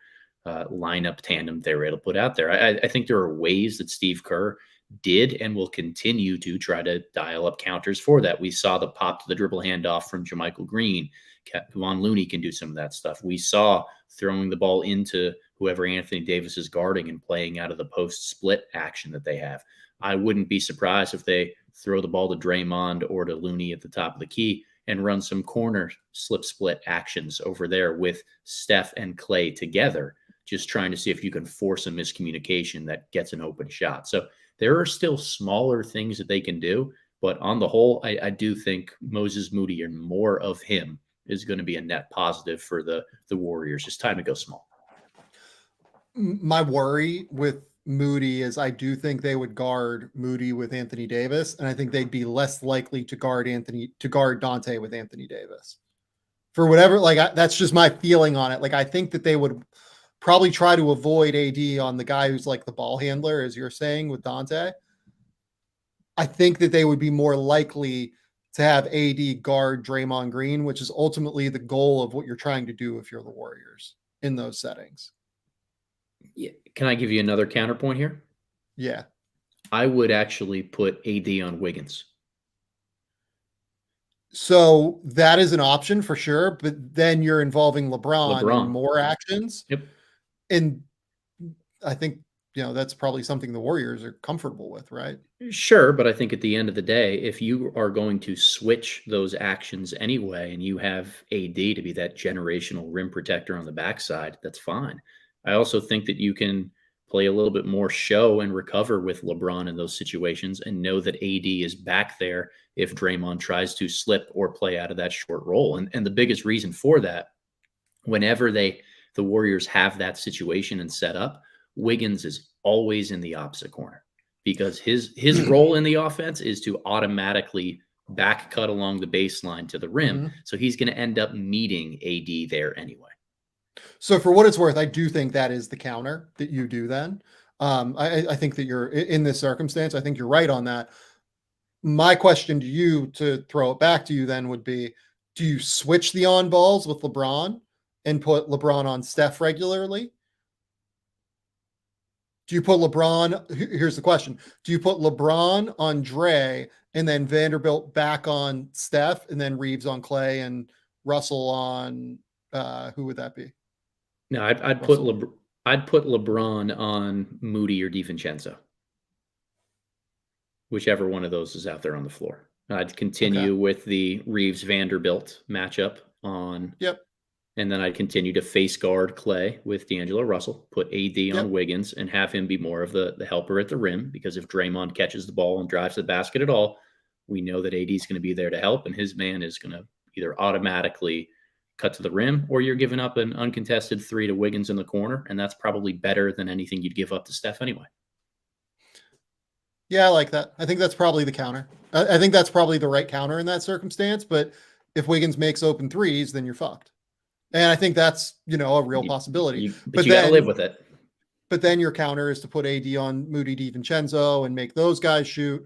Speaker 2: lineup tandem they were able to put out there. I think there are ways that Steve Kerr did and will continue to try to dial up counters for that. We saw the pop to the dribble handoff from JaMychal Green. Kevon Looney can do some of that stuff. We saw throwing the ball into whoever Anthony Davis is guarding and playing out of the post split action that they have. I wouldn't be surprised if they throw the ball to Draymond or to Looney at the top of the key and run some corner slip split actions over there with Steph and Clay together, just trying to see if you can force a miscommunication that gets an open shot. So there are still smaller things that they can do, but on the whole, I do think Moses Moody and more of him is going to be a net positive for the Warriors. It's time to go small.
Speaker 1: My worry with Moody is I do think they would guard Moody with Anthony Davis, and I think they'd be less likely to guard Dante with Anthony Davis. For whatever, that's just my feeling on it. Like, I think that they would probably try to avoid AD on the guy who's like the ball handler, as you're saying with Dante. I think that they would be more likely to have AD guard Draymond Green, which is ultimately the goal of what you're trying to do if you're the Warriors in those settings.
Speaker 2: Yeah. Can I give you another counterpoint here?
Speaker 1: Yeah.
Speaker 2: I would actually put AD on Wiggins.
Speaker 1: So that is an option for sure, but then you're involving LeBron in more actions.
Speaker 2: Yep.
Speaker 1: And I think, that's probably something the Warriors are comfortable with, right?
Speaker 2: Sure, but I think at the end of the day, if you are going to switch those actions anyway and you have AD to be that generational rim protector on the backside, that's fine. I also think that you can play a little bit more show and recover with LeBron in those situations and know that AD is back there if Draymond tries to slip or play out of that short roll. And the biggest reason for that, whenever the Warriors have that situation and set up, Wiggins is always in the opposite corner because his role in the offense is to automatically back cut along the baseline to the rim. Mm-hmm. So he's going to end up meeting AD there anyway.
Speaker 1: So for what it's worth, I do think that is the counter that you do then. I think that you're in this circumstance. I think you're right on that. My question to you, to throw it back to you then, would be, do you switch the on balls with LeBron and put LeBron on Steph regularly? Do you put LeBron? Here's the question. Do you put LeBron on Dre and then Vanderbilt back on Steph and then Reeves on Clay and Russell on who would that be?
Speaker 2: No, I'd put LeBron on Moody or DiVincenzo, whichever one of those is out there on the floor. I'd continue with the Reeves Vanderbilt matchup on.
Speaker 1: Yep.
Speaker 2: And then I'd continue to face guard Clay with D'Angelo Russell, put AD on Wiggins, and have him be more of the helper at the rim, because if Draymond catches the ball and drives to the basket at all, we know that AD is going to be there to help, and his man is going to either automatically cut to the rim, or you're giving up an uncontested three to Wiggins in the corner, and that's probably better than anything you'd give up to Steph anyway.
Speaker 1: Yeah, I like that. I think that's probably the counter. I think that's probably the right counter in that circumstance, but if Wiggins makes open threes, then you're fucked. And I think that's, a real possibility.
Speaker 2: But you got to live with it.
Speaker 1: But then your counter is to put AD on Moody DiVincenzo and make those guys shoot.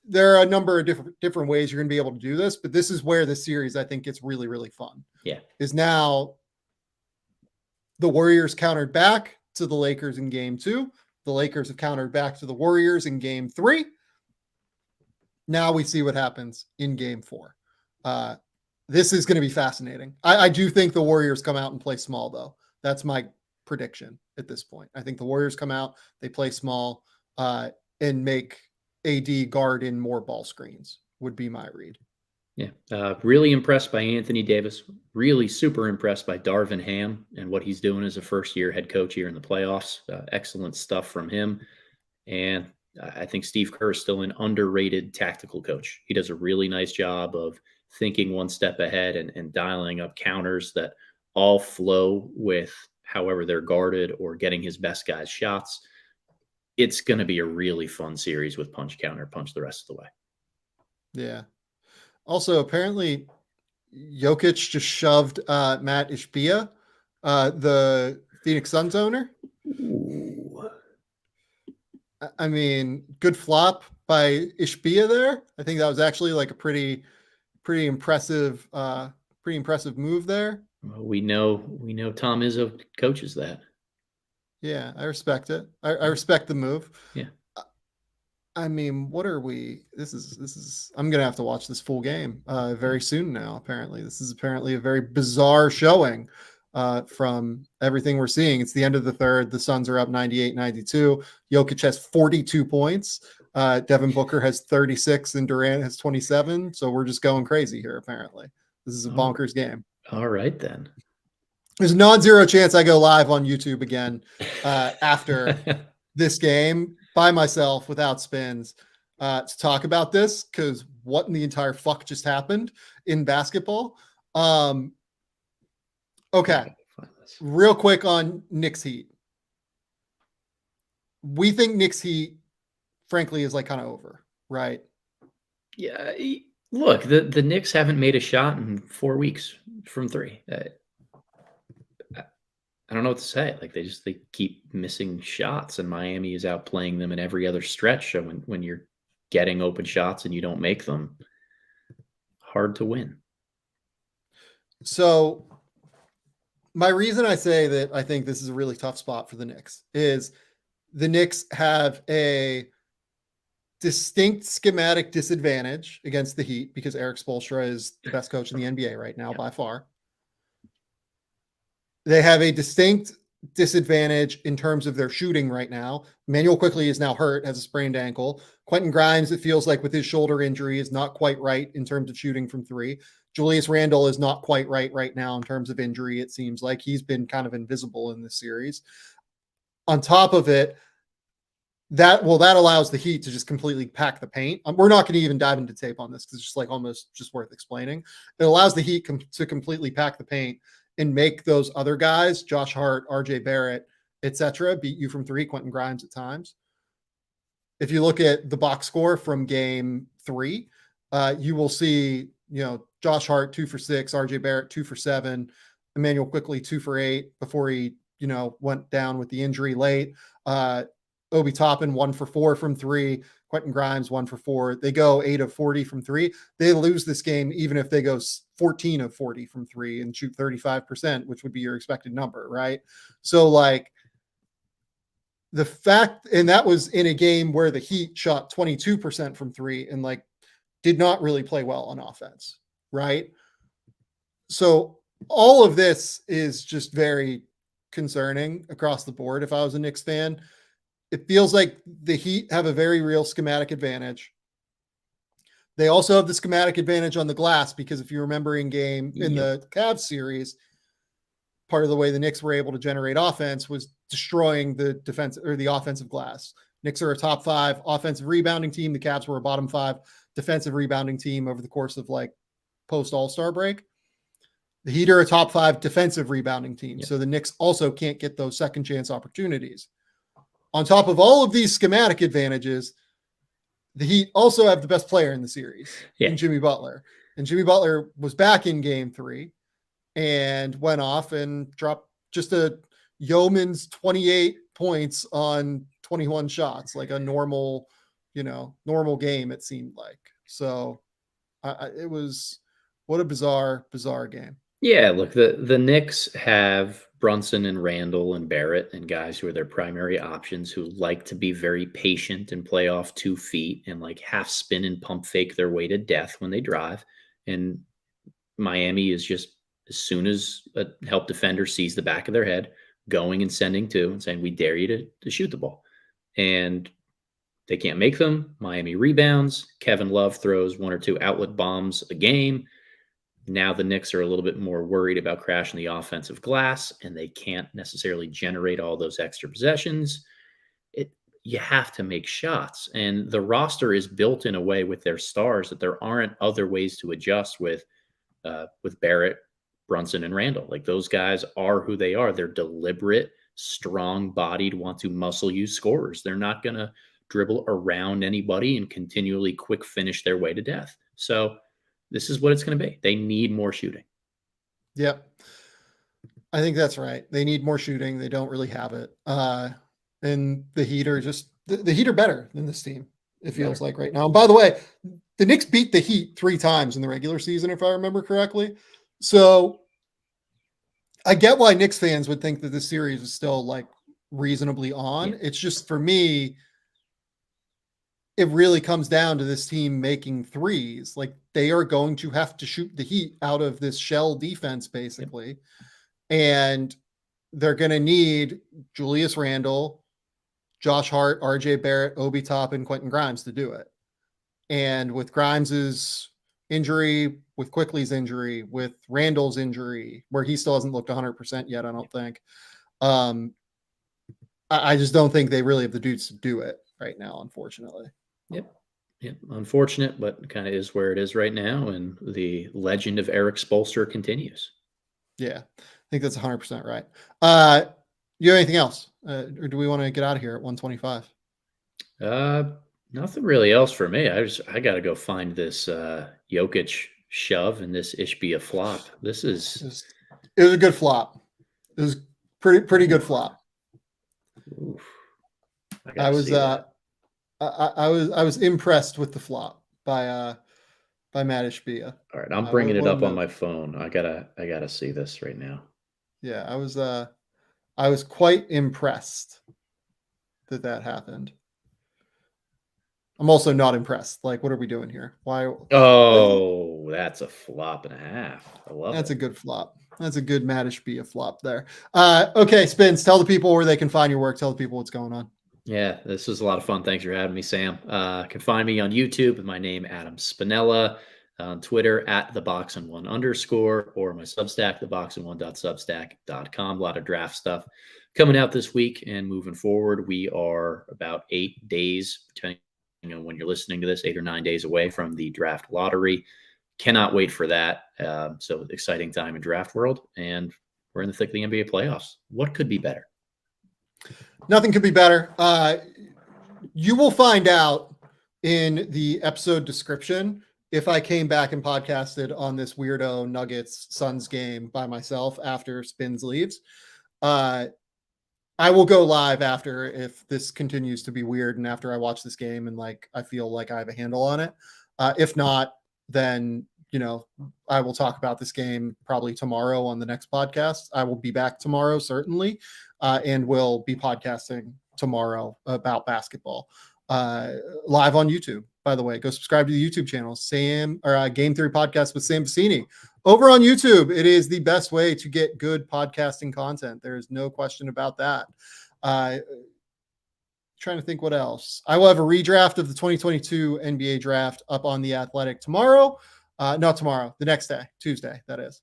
Speaker 1: There are a number of different ways you're going to be able to do this, but this is where the series, I think, gets really, really fun.
Speaker 2: Yeah.
Speaker 1: Is now the Warriors countered back to the Lakers in game 2. The Lakers have countered back to the Warriors in game 3. Now we see what happens in game 4. This is going to be fascinating. I do think the Warriors come out and play small, though. That's my prediction at this point. I think the Warriors come out, they play small, and make AD guard in more ball screens, would be my read.
Speaker 2: Yeah. Really impressed by Anthony Davis. Really super impressed by Darvin Ham and what he's doing as a first-year head coach here in the playoffs. Excellent stuff from him. And I think Steve Kerr is still an underrated tactical coach. He does a really nice job of thinking one step ahead and dialing up counters that all flow with however they're guarded or getting his best guys shots. It's going to be a really fun series with punch counter punch the rest of the way.
Speaker 1: Yeah. Also, apparently, Jokic just shoved Matt Ishbia, the Phoenix Suns owner.
Speaker 2: Ooh.
Speaker 1: I mean, good flop by Ishbia there. I think that was actually like a pretty impressive move there.
Speaker 2: Well, we know Tom Izzo coaches that.
Speaker 1: Yeah, I respect it. I respect the move.
Speaker 2: Yeah.
Speaker 1: I mean, what are we? This is. I'm gonna have to watch this full game very soon now. Apparently, this is apparently a very bizarre showing from everything we're seeing. It's the end of the third. The Suns are up 98-92. Jokic has 42 points. Devin Booker has 36 and Durant has 27. So we're just going crazy here. Apparently, this is a bonkers game.
Speaker 2: All right then.
Speaker 1: There's a non-zero chance I go live on YouTube again after this game by myself without spins to talk about this, because what in the entire fuck just happened in basketball? Okay, real quick on Knicks-Heat. We think Knicks-Heat, frankly, is like kind of over, right?
Speaker 2: Yeah. Look, the Knicks haven't made a shot in 4 weeks from three. I don't know what to say. Like they keep missing shots, and Miami is outplaying them in every other stretch. So when you're getting open shots and you don't make them, hard to win.
Speaker 1: So my reason I say that I think this is a really tough spot for the Knicks is the Knicks have a distinct schematic disadvantage against the Heat because Eric Spoelstra is the best coach in the NBA right now by far. They have a distinct disadvantage in terms of their shooting right now. Emmanuel Quickley is now hurt, has a sprained ankle. Quentin Grimes, it feels like with his shoulder injury, is not quite right in terms of shooting from three. Julius Randle is not quite right now in terms of injury. It seems like he's been kind of invisible in this series. On top of it, that allows the Heat to just completely pack the paint. We're not going to even dive into tape on this because it's just like almost just worth explaining. It allows the Heat to completely pack the paint and make those other guys, Josh Hart, RJ Barrett, etc., beat you from three, Quentin Grimes at times. If you look at the box score from game 3, you will see, Josh Hart 2 for 6, RJ Barrett 2 for 7, Emmanuel Quickley 2 for 8 before he, went down with the injury late. Obi Toppin 1 for 4 from 3, Quentin Grimes 1 for 4. They go 8 of 40 from 3. They lose this game even if they go 14 of 40 from 3 and shoot 35%, which would be your expected number, right? So like the fact, and that was in a game where the Heat shot 22% from 3 and like did not really play well on offense, right? So all of this is just very concerning across the board. If I was a Knicks fan, it feels like the Heat have a very real schematic advantage. They also have the schematic advantage on the glass because if you remember in the Cavs series, part of the way the Knicks were able to generate offense was destroying the defense or the offensive glass. Knicks are a top 5 offensive rebounding team. The Cavs were a bottom 5 defensive rebounding team over the course of like post All-Star break. The Heat are a top 5 defensive rebounding team. So the Knicks also can't get those second chance opportunities. On top of all of these schematic advantages, the Heat also have the best player in the series in Jimmy Butler. And Jimmy Butler was back in game 3 and went off and dropped just a yeoman's 28 points on 21 shots, like a normal game, it seemed like. So it was, what a bizarre game.
Speaker 2: Yeah, look, the Knicks have Brunson and Randall and Barrett and guys who are their primary options who like to be very patient and play off 2 feet and like half spin and pump fake their way to death when they drive. And Miami is just, as soon as a help defender sees the back of their head, going and sending 2 and saying, we dare you to shoot the ball. And they can't make them. Miami rebounds. Kevin Love throws 1 or 2 outlet bombs a game. Now the Knicks are a little bit more worried about crashing the offensive glass, and they can't necessarily generate all those extra possessions. You have to make shots, and the roster is built in a way with their stars that there aren't other ways to adjust with Barrett Brunson and Randall. Like those guys are who they are. They're deliberate, strong-bodied, want to muscle you scorers. They're not going to dribble around anybody and continually quick finish their way to death. So this is what it's going to be. They need more shooting.
Speaker 1: Yep. I think that's right. They need more shooting. They don't really have it. And the Heat are just the Heat are better than this team, it feels like right now. And by the way, the Knicks beat the Heat 3 times in the regular season, if I remember correctly. So I get why Knicks fans would think that this series is still like reasonably on. Yeah. It's just, for me, it really comes down to this team making threes. Like they are going to have to shoot the Heat out of this shell defense, basically. Yep. And they're going to need Julius Randle, Josh Hart, RJ Barrett, Obi Toppin, Quentin Grimes to do it. And with Grimes's injury, with Quickly's injury, with Randall's injury, where he still hasn't looked 100% yet, I don't think. I just don't think they really have the dudes to do it right now, unfortunately.
Speaker 2: Yep. Unfortunate, but kind of is where it is right now. And the legend of Eric Spoelstra continues.
Speaker 1: Yeah, I think that's 100% right. You have anything else? Or do we want to get out of here at 125?
Speaker 2: Nothing really else for me. I got to go find this Jokic shove and this Ishbia flop. It was
Speaker 1: a good flop. It was pretty good flop.
Speaker 2: Oof.
Speaker 1: I was impressed with the flop by Matt Ishbia.
Speaker 2: All right, I'm bringing it up on my phone. I gotta see this right now.
Speaker 1: Yeah, I was quite impressed that happened. I'm also not impressed. Like, what are we doing here? Why?
Speaker 2: Oh, that's a flop and a half. I love
Speaker 1: That's a good flop. That's a good Matt Ishbia flop there. Okay, Spins, tell the people where they can find your work. Tell the people what's going on.
Speaker 2: Yeah, this was a lot of fun. Thanks for having me, Sam. You can find me on YouTube with my name, Adam Spinella, on Twitter @theboxandone_, or my Substack, theboxandone.substack.com. A lot of draft stuff coming out this week and moving forward. We are about 8 days, depending on when you're listening to this, 8 or 9 days away from the draft lottery. Cannot wait for that. So exciting time in draft world, and we're in the thick of the NBA playoffs. What could be better?
Speaker 1: Nothing could be better. You will find out in the episode description if I came back and podcasted on this weirdo Nuggets Suns game by myself after Spins leaves. I will go live after, if this continues to be weird and after I watch this game and like I feel like I have a handle on it. If not, then I will talk about this game probably tomorrow on the next podcast. I will be back tomorrow, certainly, and we'll be podcasting tomorrow about basketball live on YouTube. By the way, go subscribe to the YouTube channel, Game Theory Podcast with Sam Vecini. Over on YouTube, it is the best way to get good podcasting content. There's no question about that. Trying to think what else. I will have a redraft of the 2022 NBA draft up on The Athletic tomorrow. Not tomorrow, the next day, Tuesday, that is.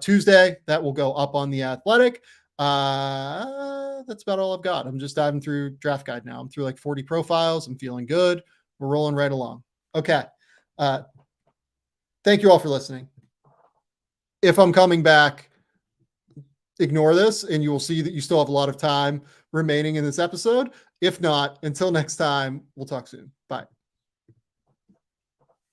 Speaker 1: Tuesday, that will go up on The Athletic. That's about all I've got. I'm just diving through Draft Guide now. I'm through like 40 profiles. I'm feeling good. We're rolling right along. Okay. Thank you all for listening. If I'm coming back, ignore this, and you will see that you still have a lot of time remaining in this episode. If not, until next time, we'll talk soon. Bye.